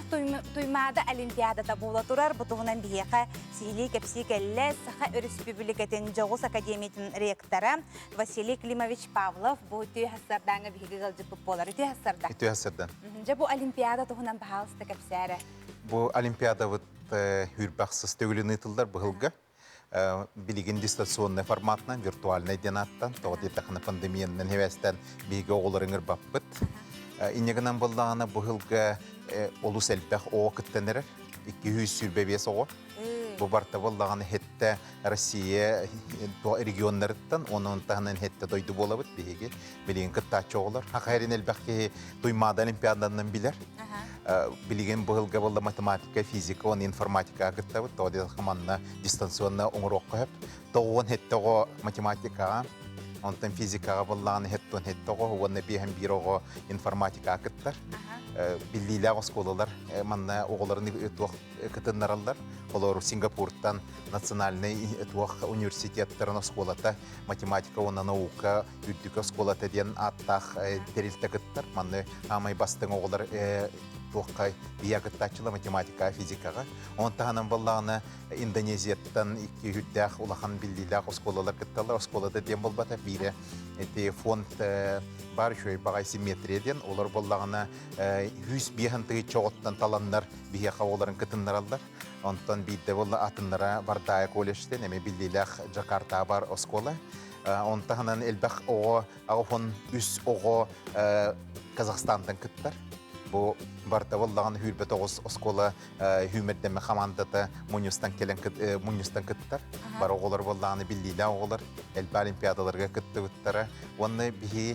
S1: туймады олимпиадата бола тұрар. Бұтығынан бігеға Сихили кәпсі кәлі Саха Республикатын Жоғыс Академиятын ректоры Василий Климович Павлов бұл үтіе хасырдаңы бігеге ғалжып болар. Үтіе хасырдан?
S4: Үтіе хасырдан.
S1: Бұл олимпиада тұғынан бағалысты кәпсәрі?
S4: Бұл олимпиада хүрбақсыз төгілін ұтылдар бұғылға. Билигин дистанционный форматынан, виртуальный денаттан, тоғытетақына пандемиянын хевестен биге оғыларыңыр баппыт. Инегінен болдағына бұғылға олыс әлбәқ оғы күттенерер, 200 сүрбебес оғы. Бұл барта болдағаны хетті Россия регионларыттан, оның тағынан хетті дойды болабыт биге, билигин күттачы оғылар. Хақайрин әлбәқке туймады олимпиаданын билер. Билеген бұғылға болды математика, физика, оны информатика ағыттабыт, тоғыды қаманна дистанционна оңыр оқып, тоғын хеттіғо математикаға, онтан физикаға болдағаны хеттон хеттіғо, оны бейхен бір оғы информатика ағыттар. Биллилі осколалар, манна оғыларын күтіннаралар, олар Сингапуртан национальный университеттарын осколата, математика, оны наука, үддік осколата ден аттақ терілті күттар, манны амай бастың оғылар тоққай биягыттачылы математика, физикаға. Он тағынан болағына Индонезияттан 2 хүддәқ улахан биллиләқ осколалар кітталар. Осколада ден болбата бире фонд бар шөй бағай симметрияден. Олар болағына 100 бейхантығы чоғыттан таланнар бияқа оларын кітіннар алдар. Онтан бейді болы атынлара бардая колледжден, әме биллиләқ Джакарта бар оскола. Он тағынан әлбәқ оғы, ағыфон үс оғы Казахстандан кіттар. Бұл барта болдаған хүрбет оғыз оскола хүмердеме командата Муньюстан кіттар. Бар оғылар болдағаны биллилі оғылар, әлбі олимпиадаларға кітті өттері. Оны бігі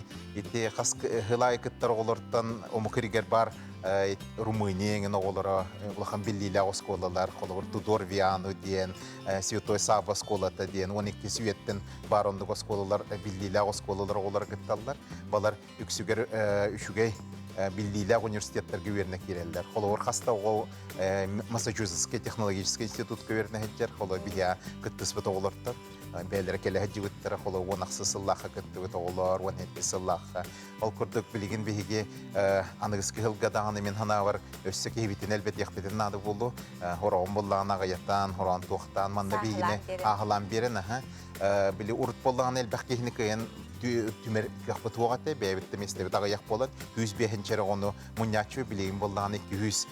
S4: ғылай кіттар оғылардан омықырігер бар Румынияның оғылары, ұлақан биллилі осколалар, Тудор Виану дейін, Святой Сава осколата дейін, 12 сүйеттен бар ондық осколалар, биллилі осколалар оғылар кітталар. Балар үксігер үшігей Биллиләг университеттерге верне кирелләр. Холовар хаста ол Массачусетский технологический институт верне хәттер, холо бия кыттыс бит огларттар. Бәйләр келе хәҗибеттер, холо ванахсысыллаха кытты бит оглар, ванеттисыллаха. Ол күрдек билеген биге аныгыскы хылгаданы мен ханавар өссеке битен әлбәт яхбетен нады булды. Хорон буллана гаятан, хорон тохтан манда бигене ахлам берен, били урт булган әлбәт кехникен түмер яқпыт оғаты, бәйбітті меслебі дағы яқ болат, 105-чері ғоны мұнячы білейін болдағаны 200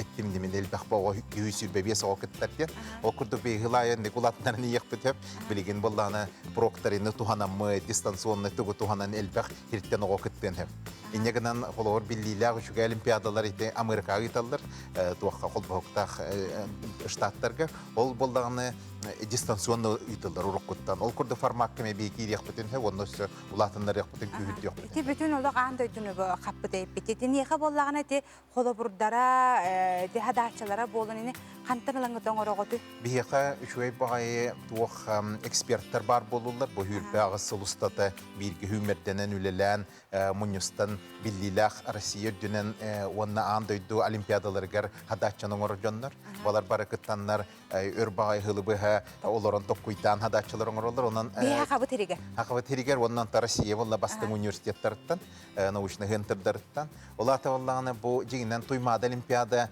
S4: әттім демен әлбәқ бауға 200-бәбес оға күттәрден. Ол күрдік бей ғылайын құлатынарын еқпіт өп, білейін болдағаны проктарыны туғанамы, дистанционны түгі туғанан әлбәқ ерттен оға күттен өп. Инегінен қолығыр білейліғі жүгі олимпиадалар еті Америкаға еталдар, туаққа қолбауқтақ штаттарға, ол болдағаны дистанционны үйтілдер ұрыққыттан. Ол күрді формат кеме бейкі ирек бүтін, оны өсі ұлатындар ек бүтін, күйіт ек бүтін.
S1: Бүтін олық андойдыны қаппы дейіп бітті. Неге болағына те қолы бұрдара, де хадачылара болын, қантын ұлаңғыдан орағыды?
S4: Бейеқа үшуай бағайы туақ эксперттер бар болулар. Бұл хүрбе ағысы ұлыстаты бірге хүмерденен үлелән, мұныстан біліләқ Россия дүнен онына андойду олимпиадаларғар хадачының орыжонлар. Балар бары күттанлар өр бағай ғылы бұға оларын тоққұйтан хадачыларын орылар.
S1: Бейе қабы терегер?
S4: Қабы терегер, онынан Россия болла бастың университеттеріттен, научный гентердеріттен. Олаты олағаны бұл жегінен туймады олимпиада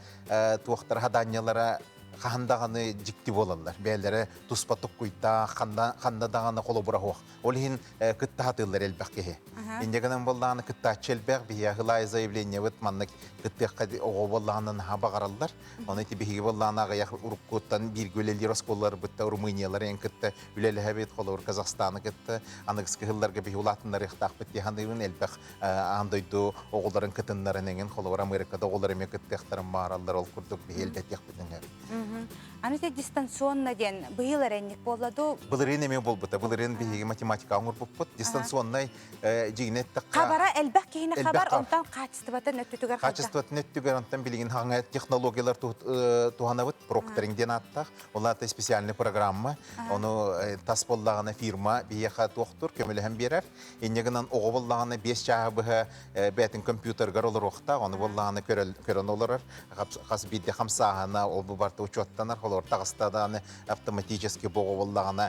S4: туақтар хаданялары қандағаны жікті болалар. Бәлері тұспа тұққұйта, қандадағаны қолы бұра хоқ. Ол ең күтті хатылар әлбәқ кеге. Индегенен болағаны күтті атшелбәқ, бейе ғылай заявление өт маннық күтті оғы болағынан хаба қаралдар. Оны еті бейге болағын ағаяқ ұрыққыттан бір көлелі Росколар бұтта Румыниялар ең күтті үлелі әбет қолыр Казахстаны күтті. Анығысқы ғылларға бейге олатынлар еқтақ бітті хандығын әлбәқ андойды оғыларын күтінларын еңін қолыр Америкада оғылар еме күтті еқтарын баралдар ол күрдік бейе әлбәт еқ бітін.
S1: Анысы дистанционно ден быйыл әреннік болады?
S4: Бұлырын еме бол бұта. Бұлырын бейге математика аңыр бұп бұт. Дистанционнай жигінеттіққа...
S1: Қабара әлбәк кейіні қабар, онтан қачыстыбатын өттігер қалда?
S4: Қачыстыбатын өттігер, онтан білген хаңа технологиялар туғана бұт, прокторингден аттақ. Олаты специальный программа. Оны тас болдағына фирма бейеқа тоқтыр, көмілі әм берер. Енегінен оғы болдағына 5 жағы бұға бәтін компьютергар олар оқта. Оны болдағына көрін олар. Қас бейді қамсағына ол бұбарты учеттанар. Олар тағыстаданы автоматически боғы болдағына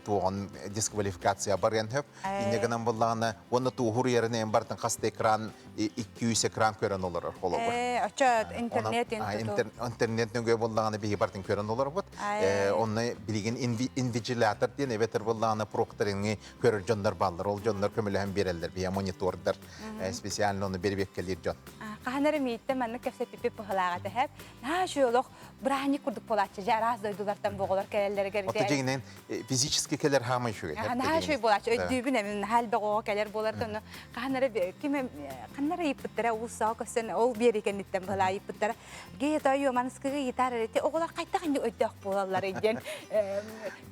S4: туған дисквалификация бар еніп. Енегінен болдағына оны туғыр ерінен бартын қасты экран, 200 экран көрін олар.
S1: Очат интернет
S4: интернеттен көй болдағына бейі бартын көрін олар бұд. Оны білген инвигилятор ден әбетір болдағына прокторингі көрір жондар балдар. Ол жондар көмілі әм берелдер, бейі монитордар. Специально оны бербек келер жон.
S1: Қағанары мейітті мәнні көпсе пипіп бұғылағады әп. Նա шуылық бұрағыны күрдік болатшы, жараз дойдулардан бұғылар кәлелері кәрді.
S4: Оты жегінен физически кәлер хамай шуы.
S1: Նա шуы болатшы, өйдүйбін әмін әл бұғыға кәлер боларды. Қанары епіттірі ұлсау көсін, ол бер екенліктен бұғыла епіттірі. Гейет ойы оманысқығы етар әреті, оғылар қайтағынды өйдіқ болалар еден.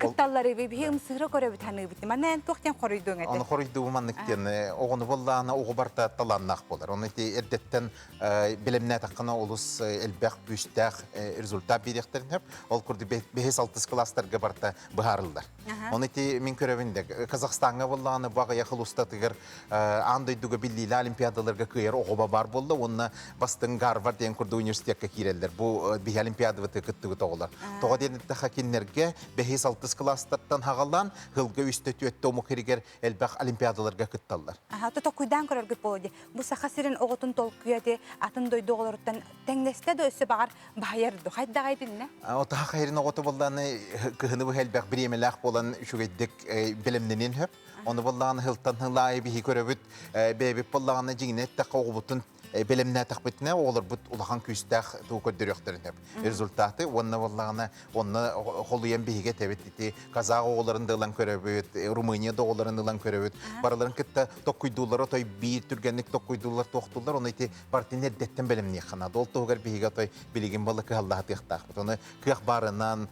S1: Күтталлары бейім сұры көрі бітәні бітті. Мәнен тоқтен қорыйдың әді.
S4: Оны қорыйды ұманлықтен, оғыны болағына оғы барта таланнақ болар. Оны әрдеттен білімне таққына олыс әлбәқ бүйістәқ результат беректерін өп, ол күрді 5-6 кластарға барта бұғарылдар. Оны мен көревінде Казахстанға болағаны баға яқыл ұстатығыр андайдығы білдейлі олимпиадаларға көйер оғыба бар болды. Онына бастың Гарвард ден күрді университетке керелдер. Бұл бей олимпиады віті күттігі тоғылар. Тоға денетті хакенлерге 5-6 кластаттан хағалан ғылғы үстеті өтті омы керегер әлбәқ олимпиадаларға күтталдар.
S1: Тоқуйдан көрергіт болды. Бұл сақасырын оғытын толқүйеті атын дойды оғылырыттан тәңнесте де өсі бағар байырды. Қайда қайдың, не?
S4: Отаға қайрын оғыты болданы күхіні бұл әлбәқ бір емеләқ болан шүгейдік білімненен хөп. Оны болдағаны ғылттан ғылайы бейі көребіт бәйбіп болдағаны жеңінетті қоғы бұтын білімне тақпетіне олар бұт ұлақан күйістәқ тұғы көддіріқтерін өп. Результаты онына болдағаны онына қолуен бейге тәбетті Қазақ оғыларын дылан көребіт, Румынияда оғыларын дылан көребіт. Бараларын күтті тоққойдулар, отой бейі түргенлік тоққойдулар тоқтулар, оны еті партин әрдеттен білімне қанады. Ол тұғығар бейге отой білеген балы қығалдағы тиқтақ. Оны қиық барынан,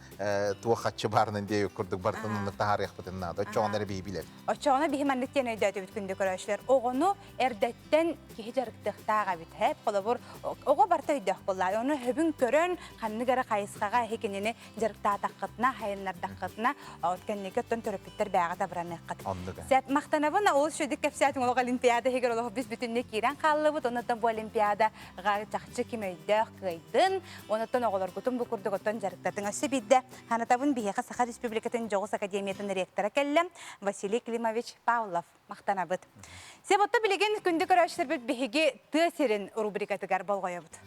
S4: туы қатшы барынан дей көрдік бартынын тағар еқпетіннады. Очоғанары бейі білер.
S1: Очоғана бейі мәнліктен өйдәді бүткінді көрәшілер. Оғыны әрдеттен кеге жарықтықтаға бит хеп қолабыр оға барта өйдәқ болай. Оны хөбін көрін қанныгары қайысқаға хекенені жарықта таққытына, хайынлар таққытына өткеннеге тон төрөпіттер бәғата бұраны қыт. Сәп мақтанабын ол шөдік кәпсиятың олық олимпиада хегер олығы біз бүтінне кейрен қалы бұд. Онытын бұл олимпиадаға жақчы кем өйдәқ қыйдын. Онытын оғылар күтін бұл күрдік өттен жарықтатын өсі бидді. Ханатабын бейеқі Саха Республикатын Жоғыс Академиятын ректоры кәлі Василий Климович Павлов мақтанабыд. Сәп отты білеген күнді көрәшілер бүт бейге серин рубрикатыгар болғойабыд.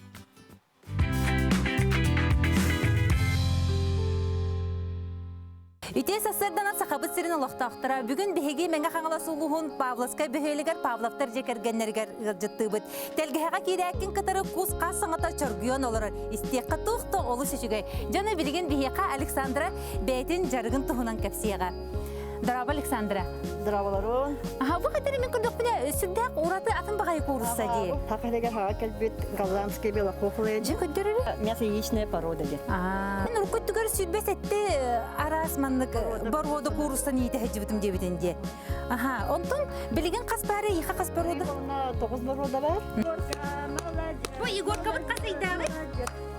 S1: Үте сасырдан сақабыт сирин олықтақтыра. Бүгін бігеге мәңі қаңыласы ұлығын Павловска бөхейлігер Павловтар жекергеннергер жыттыбыд. Тәлгіғаға кейдәкін кітары құс қасыңыта чоргион олыры. Истеққа тұқты олы шешіге. Жаны білген бігеға Александра бәйтін жарығын тұхынан кәпсияға. Здорово, Александра.
S5: Здорово, Ларон.
S1: Бұға
S5: Хатыр мен күндік біне сүндәк ураты атын бағай курса ди.
S6: Тақылыға хаға кәлбет голландский белохохлы.
S5: Жекөттөрі?
S6: Мясо яичная порода ди.
S5: Мен уркөттүгөр сүрбес этти арас маннык борода курустан ите хәҗибитим дебитенде. Аха, онтон билеген кас бары, иха кас борода.
S6: 9 борода бар.
S5: Бу Егорка бут касыйдагы?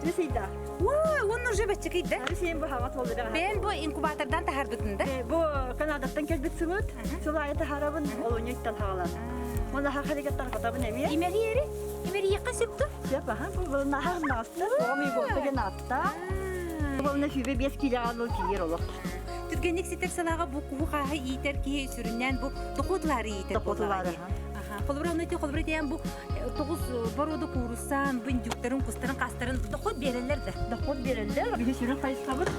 S6: Ресейда.
S5: Ой, он уже бәчкейде.
S6: Ресейм бу хага толды.
S5: Мен бу инкубатордан тахардытында.
S6: Бу Канададан кәлбет сымыт. Сулай тахарабын, ол өнектан хагалар. Мона хакырыгаттан катабын эми.
S5: Имери яка сөптү?
S6: Сөп, аха, бу нахар насты. Оми гортеген атта. Бу на фибе 5 килограмм киер олок.
S5: Түргенек сетер салага бу кухага ийтер ки сүрүннән бу токотлары ийтер.
S6: Токотлары.
S5: Холбраны холбрыден бу 9 борода курсан, бүндүктөрүн, кустарын, кастарын дохот берелер да.
S6: Дохот берелер. Бир сүрүн кайсабыт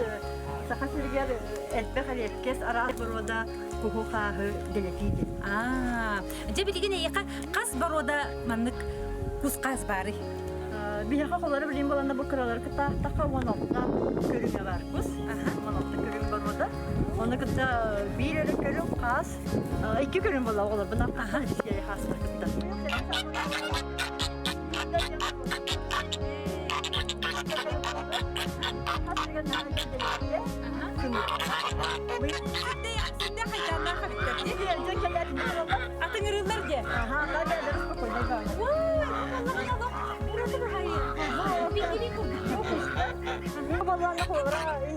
S6: сахасыргер элбе халеткес ара борода кухага делетиди.
S5: Жебилигине яка кас борода маннык кус кас бары.
S6: Бияха колары билим баланда бу кыралар кыта така монотта көрүнө бар кус. Монотта көрүн борода. Оны кыта бир эле көрүн кас, 2 көрүн бола олар бына бизге хастар кытта.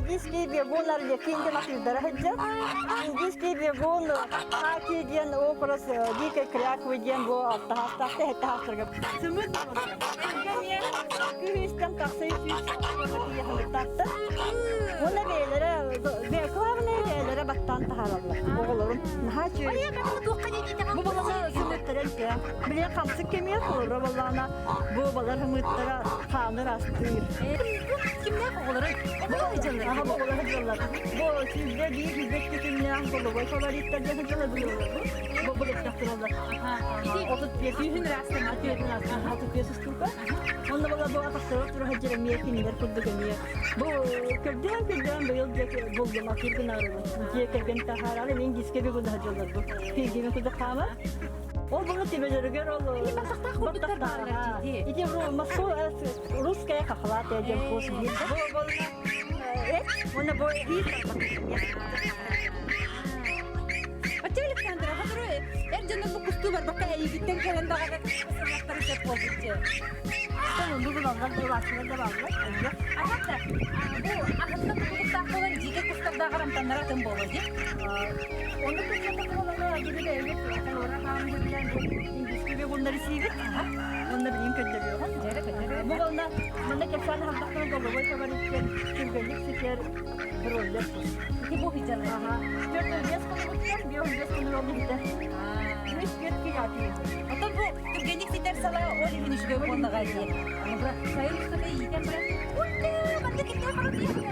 S6: İngilizce begonlar yakında nakildir hacı. İngilizce begonaki diyen o parası dike kıyak ve diyen bu hafta hette hafta. Sımıt. Yani güneşten taksayı yakınlıkta. Ona beylere beklar neylere baktan taharlar. Oğullarım. Naçı. Bu balana sımıttırın ki. Bile kamsı kemiye korur balana. Bu balar hımıttıra kanır astırır.
S5: Kimler oğulların? Bu hıcılar.
S6: Aha bu oğullar hıcılar. Bu sizde bir hizmet kesimler kolu. Bu favoritler de hıcılar buluyorlar. Bu balık yaptırırlar. 35 yüzün rastına. 35 üstüne. Onda bala bu atasırır. Tura hıcılar miyekinler kurdu gemiye. Bu kırdan bayıl diye buldum. Akırgın ağrılı. Diye kırgın tahararı. İngilizce bir kudu hıcılar bu. Pilgimi kudu kama. O bunu tebeleri gör olur.
S5: İyi baktakta kurdu tarlar ciddi.
S6: İdi bu Moskova Ruskaya kaklat edeceğim kursu. Bu ona bu iyi.
S5: Açılık Sandra, hazır Ercan'ın bu kustu var. Bakka yigitten gelen daha da kısımları çok bozukçu.
S6: Tamam, bu kulağından dolaşıyor devamlı.
S5: Hatta bu ahıtta tutukta olan jige kustarda karamtanlara tüm bolucu.
S6: Onu tutukta olan gibi de evet. Sonra hamile bilen İngilizce ve bunları sivit. Onları bileyim kötülüyor. Bu konuda bana kefal haftaktan dolu. Bu kadar türgelik seker bir roller.
S5: Ki bu hicaz.
S6: Dört öncesi konuşurken bir öncesi konuşurken. Hiç yetki yapıyor.
S5: Hatta bu türgelik seker sala o evin işi böyle onda gaydi. Ama bırak sayın üstüne yiyeceğim bırak. Ben de gittim bırak yiyeceğim.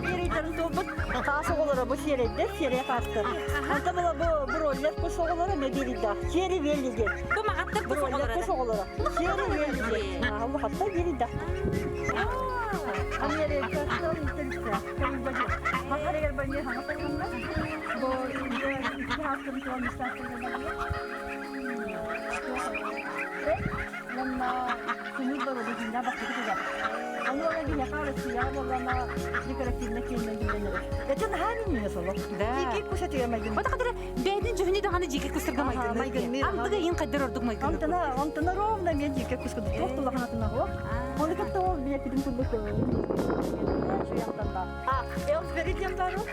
S6: Bir itarın toput kası olur bu seriye kastır. Hatta bu roller kuş olur ne birida. Seri belli değil.
S5: Bu mağattır kuş olur.
S6: Kuş olur. Seri belli değil. Bu hatta birida. Amerika'dan İngiltere. Hakikaten eğer ben de hanımefendi bu iki haftanın falan misafirlerine lama seni baru dihinda bakit kita. Ano lagi yakar siya lama dikaratin kinna dinler. Geçen hani mi solo? Diki kusatıyor maygun.
S5: Bada kadar beydin cühni de hani jike kusturda maygun.
S6: Maygun.
S5: Amdıga yin kadar orduk maygun.
S6: Antana rovda men jike kusturda. Toktulla kanatına ho. Onu katta ol bir yakidim kulluk. Şu yandan. Els vereceğim baro.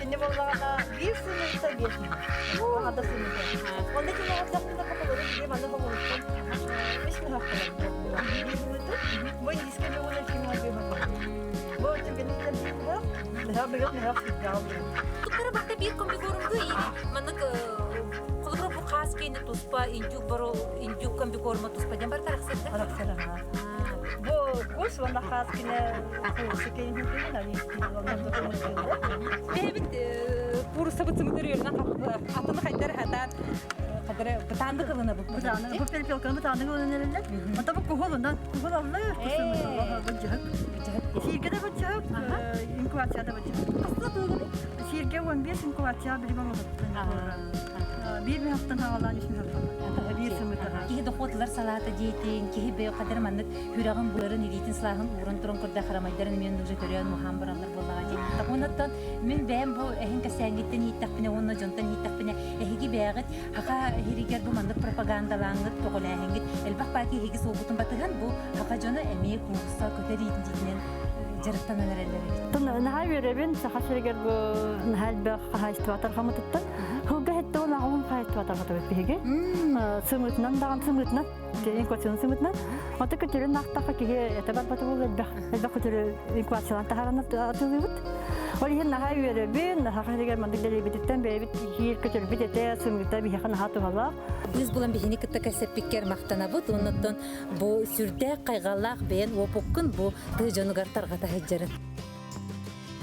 S6: Şimdi vallahi bir sınırsa bir. Daha da sınırsa. Ondaki ne yaptığında kapalı diye bana konuştum. Hiç mi hakikaten? Bu İngilizce bir olan kim var? Bu tükenlikten bir var. Ne yapıyor?
S5: Kutlara bakta bir kombi gorumdu iyi. Manık kulubra bu khas kayını tuspa, injuk kombi goruma tuspa. Jambar karakser.
S6: Karakser ha. Bu kurs valla khas kine kursu kayını değil mi?
S5: Evet, kursa бутсымы төрүнөн атыны хайдар хатан кадары бутанды кылына бу.
S6: Бутаны, бу перепелканы бутаны кылына нелер. Ата бу кухолундан, кухолалла кусымы бу жак. Сирге де бу жак, инкубацияда бу жак. Касла тугу. Сирге 15 инкубация билим bir haftadan havalan işin haftadan. Bir sımıta.
S5: Ki doqotlar salata diyetin, ki be kadar manlık hürağın buların editin silahın uğrun turun kurda xaramayların men nüzü törüyen muhambaranlar bollağı. Ondan men ben bu ehin kasangitten hittaqpine onna jontan hittaqpine ehigi beğit haqa hiriger bu manlık propagandalangıt toqolahengit elbaq baki higi sobutun batıgan bu haqa jona emeği kursa köteri idinen jarıqtan nereleri.
S6: Tun nahal verebin sahaşırger bu nahal be qahaytwatar xamattan. Hugga hette ola awun qahaytwatar xatabet bege. Sımıtnan dağın sımıtnan, inkubasyon sımıtnan. Ota kötürün naqtaqa ki etabar batı elbaq. Elbaq kötürü inkubasyon taharanat atılıyıt. Olihin nahal verebin haqaşırger mandık delebitten bebit hir kötürü bitete sımıta bir haqan hatu hala.
S5: Biz bulan bihini kıtta kaseppikker maqtanabıt, ondan bu sürde qayğallaq ben opokkun bu tığjonu gartargata hejjerin.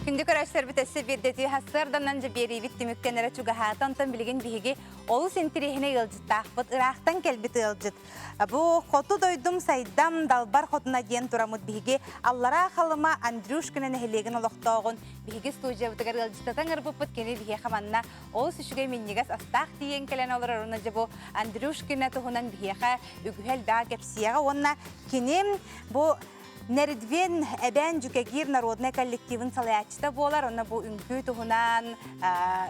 S1: Күндік өрәштер бітесі бердеті хасырдан анжа бері бітті мүккенері чуғахатантан білген бігі олу сентерехіне ылжыттақ бұд ырақтан кәлбіті ылжыт. Бұ қоты дойдым сайдам далбар қотына ден тұрамыд бігі аллара қалыма Андрюшкінің әхелеген олықтауғын бігі студия бұтығар ылжыттатан ұрбыппыт кені бігі қаманна олу сүшіге меннегас астақ дейен кәлен олар орына жабу Андрюшкіні тұғынан бігі үгіхел бәға кәпсияға онна кенем бұ Нердвен әбән жүкегир народный коллективын салаячта болар, оны бұл үңкі тұғынан,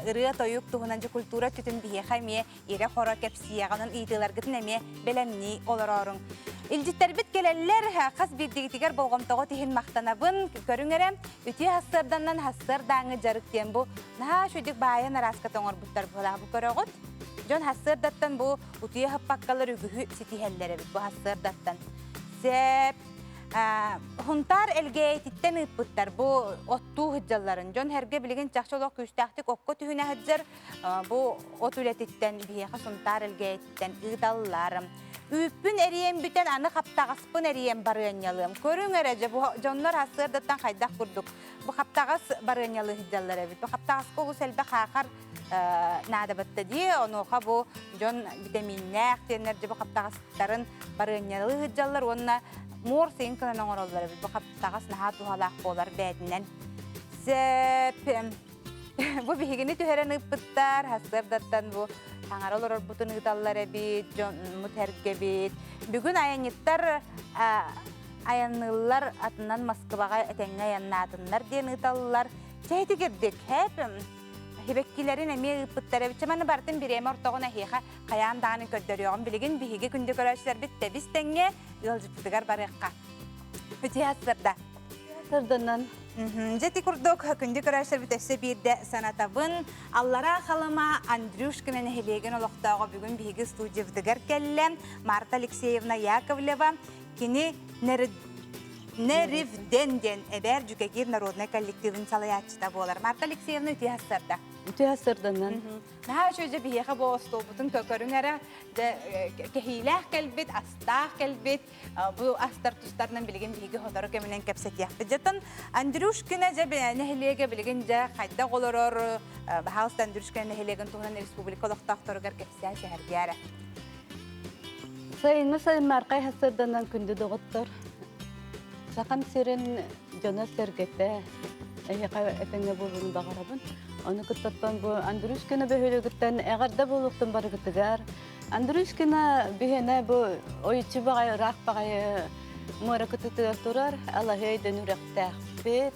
S1: ұры тойық тұғынан жы культура түтін бейеқа ме, ере қора кәпсияғанын үйділергітін әме бәлемні олар орын. Илжіттер біт келелер, қас бірдегітігер болғамтығы тейін мақтанабын, көріңері, үте хастырданнан хастырдаңы жарықтен бұл, наға шөдік байын араскатын орбуттар бұла бұл көріғыт. Жон хастырдаттан бұл, үте хаппаққалар үгігі сетихеллері біт бұл хастырдаттан. Хунтар элгейтиттен ыппыттар бу оттуу хыджалларын жон herge билген жакчылык күстәхтик окко түһүнә хыджар бу от үлетиттен бияха хунтар элгейтиттен ыдалларым үппүн эрием бүтен аны каптагаспын эрием барыянялым көрүңөр эже бу жоннор хасырдаттан кайдак курдук бу каптагас барыянялы хыджаллар бит бу каптагас колу селбе хакар надабатта ди онуха бу жон витаминнәк тенер же бу каптагастарын барыянялы хыджаллар онна Мор сейін кінін оңыролары бұл қаптағас наға туғалақ болар бәдінен. Бұл бігіні түхерен ұппыттар, хасырдаттан бұл таңар олар бұтын ұдалар әбет, мұт әрге бет. Бүгін аяниттар аянылар атынан Москваға әтәңі аяннатынлар ден ұдалылар. Чәйті кердік, әпім. Хебеккилерин әме ұппыттар әбет. Чаманы бартын бір әмі ортағына хейқа қаян дағаны көрдіріоғын білген бігі күнді көрәшілер бітті. Біз тәңе Yolcuklar barıqqa. Öte hasırda.
S6: Hasırdanan.
S1: Jeti kurduk kündük araştır bitese bir de sanatabın. Allara xalıma Andryushkinin helegen oluqtağı bugün bihigi studiyavdıgar kellem. Marta Alexeyevna Yakovleva. Kini Nerivdenden eber Cükegir Narodnay kollektivin salayatçıda bolar. Marta Alexeyevna öte hasırda.
S6: Öte hasırdanan.
S1: Naha şöyle biheqa bu ostobutun kökörüngara kehilah kelbit, astah kelbit, bu astar tustarnan bilgin bihigi hodaro keminen kapset yaktı. Jatan Andryushkina jabe nehelege bilgin ja qayda oloror bahausta Andryushkina nehelegen tuğunan Respublika Loqtaqtorugar kapsiya şehirgara.
S6: Sayın marqay hasırdanan kündü doğuttur. Saqam sirin jona sergete. Eğer efendim bulun bağırabın. Onu kutlattan bu Andryushkina behölügütten eğerde buluqtun barıgıtıgar. Andryushkina bihene bu oyuçu bağay, raq bağay mora kututugar turar. Allah heyden ürektäq bit.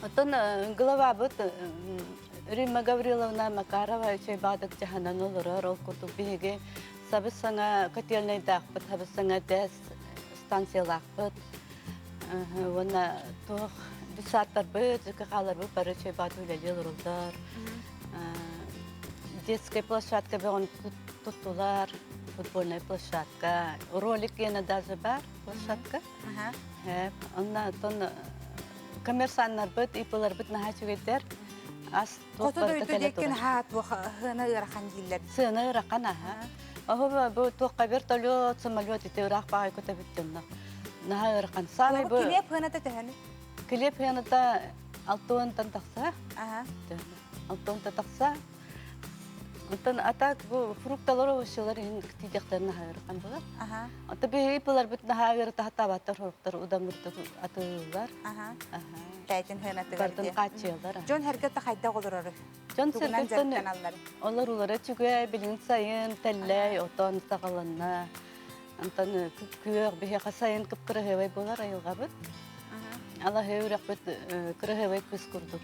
S6: Otan glava bit Римма Гавриловна Макарова чайбадык жаһанан олорор ол кутуп биге сабыз саңа котельный дақпыт, сабыз саңа дәс станциялақпыт. Вона тоқ бисаттар бит, қалар бит бары чайбад үлелер урулдар. Детская площадка бегон туттулар, футбольная площадка. Ролик yana даже бар площадка. Онна тон коммерсанттар бит, ипалар бит нахачугеттер.
S1: Qotu duydu dekin hat bu hına ıraqan diller.
S6: Sığına ıraqan aha. Oho bu toqqa bir tolyo samolyot ite ıraq bağay kötü bittinna. Naha ıraqan sami bu.
S1: Kilep hına da tehani.
S6: Kilep hına da altın tan taqsa.
S1: Aha.
S7: Алтон татақса, Антон атак бу фрукталар ошолар ин тидектерне хайркан булар. Ата бе булар бит нахагыр тахтабаттар фруктар удамырты атылар.
S1: Тайтын хөнаты
S7: бардын качылар.
S1: Жон хәркәтә хайда голырыр.
S7: Жон сәркәттен алар улары чүгә билин сайын телләй отон сагаланна. Антон күр бе хасайын кыпкыры булар айылга бит. Ала хәүрәк бит кырыгы күз курдук.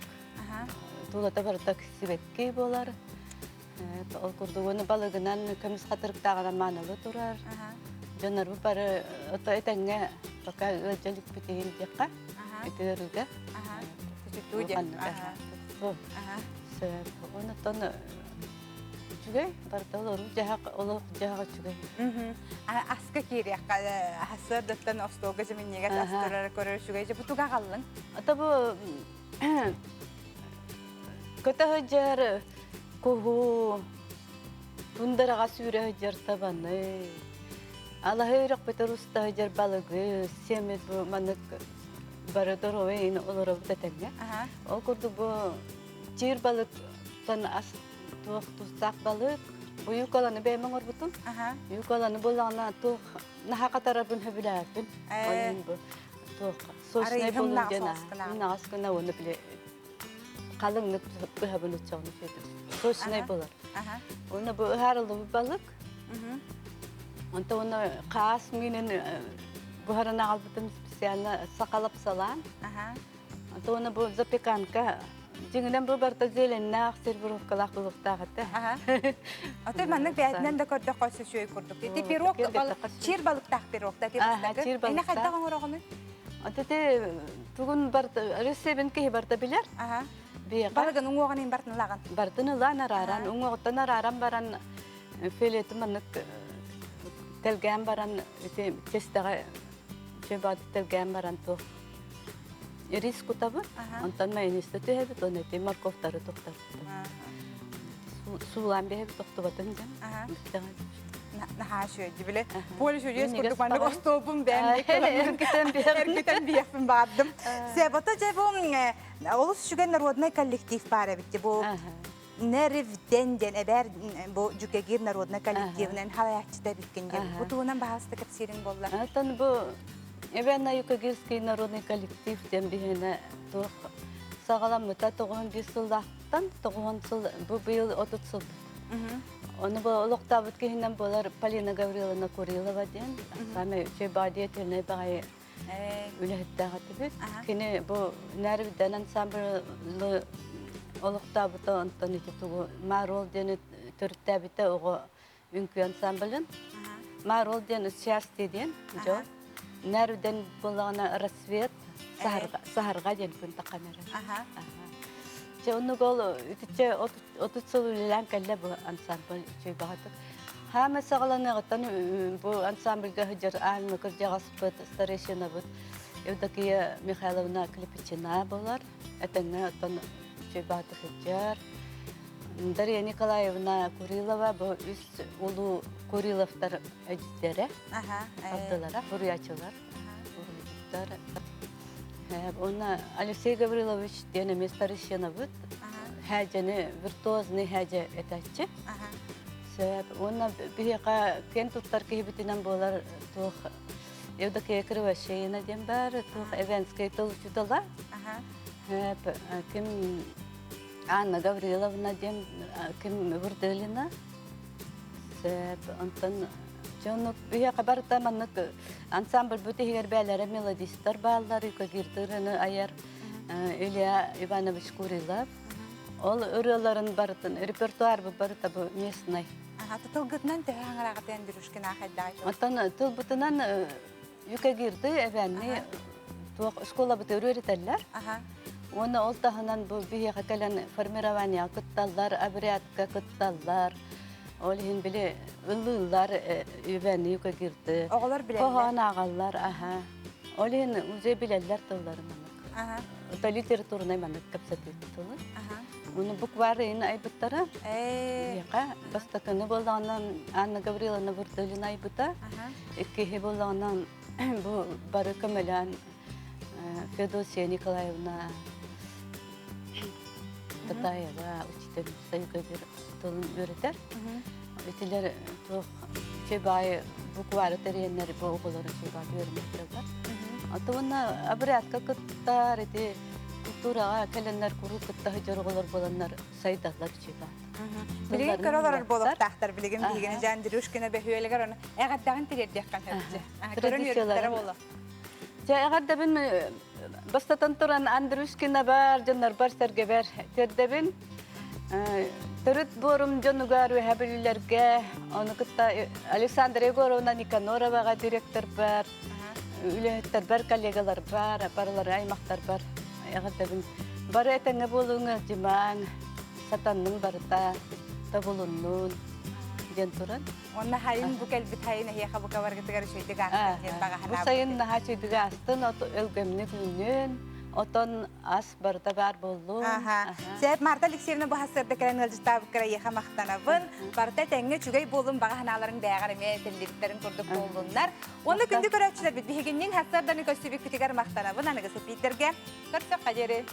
S7: Тулата бардак сибекке булар. Ол курдугуны балыгынан көмүс катырыктаган манылы турар. Жанар бу бары ото этеңге пока өҗөлүк битеген жакка. Этерүгө. Оны тон жүгөй барталар жаак олок жаак жүгөй.
S1: Аска кирек хасыр даттан остога жеминеге тастырар көрөр жүгөй. Бу туга каллын.
S7: Ата бу көтөжөр Кого тундарага сүрө жертабаны. Ала хөрөк бетеруста жер балыгы, семет бу манык барадоровейн олоров тетенге. Ол курду бу жер балык тан ас тук тустак балык. Бу юкаланы бемең орбутун. Юкаланы болгана тук наха катарабын хөбүләпин. Ойын бу тук сосне болун жана. Нагас кына оны биле. Kalınlık bu habını çoğunu şeydir. Soşunay bolar. Onu bu harıldı bu balık. Onu kaas minin buharına aldım spesiyalna sakalap salan. Onu bu zapekanka. Cingen bu barta zelennak serverovkalak bulukta hatta.
S1: Atay manlık beyazından da kördük koysa şöyle kurduk. Te pirok çir balık tak pirok da pirok.
S7: Çir balık.
S1: Ne kadar onu?
S7: Atete bugün barta resebin ki barta bilir.
S1: Балыгын уңоғын бартын лаған.
S7: Бартын лаған араран, уңоғыттан араран баран фелеті манық тәлген баран, тестаға жебады тәлген баран тоқ. Рис кутабы, онтан майонесті түйебіт, оны ете морковтары тоқтар. Сулан бейбі тоқты батын жан.
S1: Naha şöyle bile. Böyle şöyle skurduk bana ostopum ben. Erketen biyefim vardım. Sebata cebum olus şügen narodnay kollektif para bitti bu. Nervden eber bu cükegir narodnay kollektivinin halayatçıda bitkin gibi. Bu tuğunan bahasta kapsirin bollar.
S7: Atan bu Ebenna Yukagirski народный коллектив dem bihine toq sağalamıta toğun bir sılaqtan toğun sıl bu yıl 30 sıl. Onu bu oluktabıt kihinden bolar Polina Gavrilовна Kurилova den. Sami çebadiye telne bağı ülehette gatibit. Kini bu nervden ansamblı oluktabıt ondan ititu Marol den törttabite o ünkü ansamblın. Marol den şahsi den jo. Nervden bolana rasvet saharga den kun takamera. Onu gol ütçe 30 yıldan kalle bu ansambl şey bahtı. Hem sağlanı gatan bu ansamblga hıcar alma kırcagasıp stareshina bu. Evdaki Mikhailovna Klipichina bolar. Etenge atan şey bahtı hıcar. Darya Nikolayevna Kurilova bu üst ulu Kurilovlar editleri. Abdalara, buryaçılar. Buryaçılar. Ona Alexey Gavrilovich diyene stareshina bu. Hacene virtuozny haja etachchi. Sebep ona biha kentutlar kehbitinan bolar toh evdaki ekriva şeyine dem bar toh eventskay tolchudala. Hep kim Anna Gavrilovna dem kim Vurdelina. Sebep ondan Jonuk biha kabarta manık ansambl buti herbalere melodistar ballar yukagirtirini ayar Ilya Ivanovich Kurilov. Ol örülerin barıtın, repertuar bu barıta bu местный.
S1: Tılgıtnan da hangi dendürüşken ahedday.
S7: Atan tılbıtınan yuka girdi evenni. Tuğ şkola bu öğretirler. Onu oltahanan bu bihe kalan formirovanya kıttallar, abriyatka kıttallar. Olhin bile ıllılar evenni yuka girdi.
S1: Oğlar bilenler.
S7: Kohan ağallar, aha. Olhin uze bilenler tıllarım. Ota literaturuna manık kapsatı tılır. Onu bukvarın ayıptara. Yaqa bastakını bolağından Anna Gavrilovna Vurdelina ayıpta. İki bolağından bu barı kamelan Fedosya Nikolayevna Татаева учитель союзга бир тылын өретер. Ütüler çok çebayı bukvarı terenleri bu okulların çebayı öğrenmektedir. Atavana abriyatka kıttar eti kulturaga kelenler kuru kıtta hıcar okullar bolanlar sayıdaklar çebayı.
S1: Bilgin karalar bolup tahtar bilgin bilgin jandiruşkina behüyelegar onu eğaddağın tirerdiyakkan hepsi. Görün yörüklere bolu.
S7: Eğadda ben bastatan turan andruşkina bar canlar bar sergeber terdebin. Төрөт борум жонугар хабилерге аны кытта Александр Егоровна Никаноровага директор бар, үлеттер бар, коллегалар бар, барлар аймактар бар. Ягатабын бар этеңе болуңа жимаң сатанның барыта табулуннун ден туран.
S1: Онна хайын бу келбит хайын хияха бу кабарга тегер шөйдү гастын ден бага хана.
S7: Бу сайын наха шөйдү гастын өлгөмнү күнүн Отон ас барда бар болду.
S1: Сәп Марта Алексеевна бу хасырда керен ылжыстабы кыра яха мактанабын. Барта теңге чүгей болун бага ханаларын бәгәр эме телдиктерин көрдүк болдунар. Оны күндү көрөчүлөр бит бигеннин хасырдан көстүбүк питигер мактанабын. Аныгы Питерге көрсөк кажери.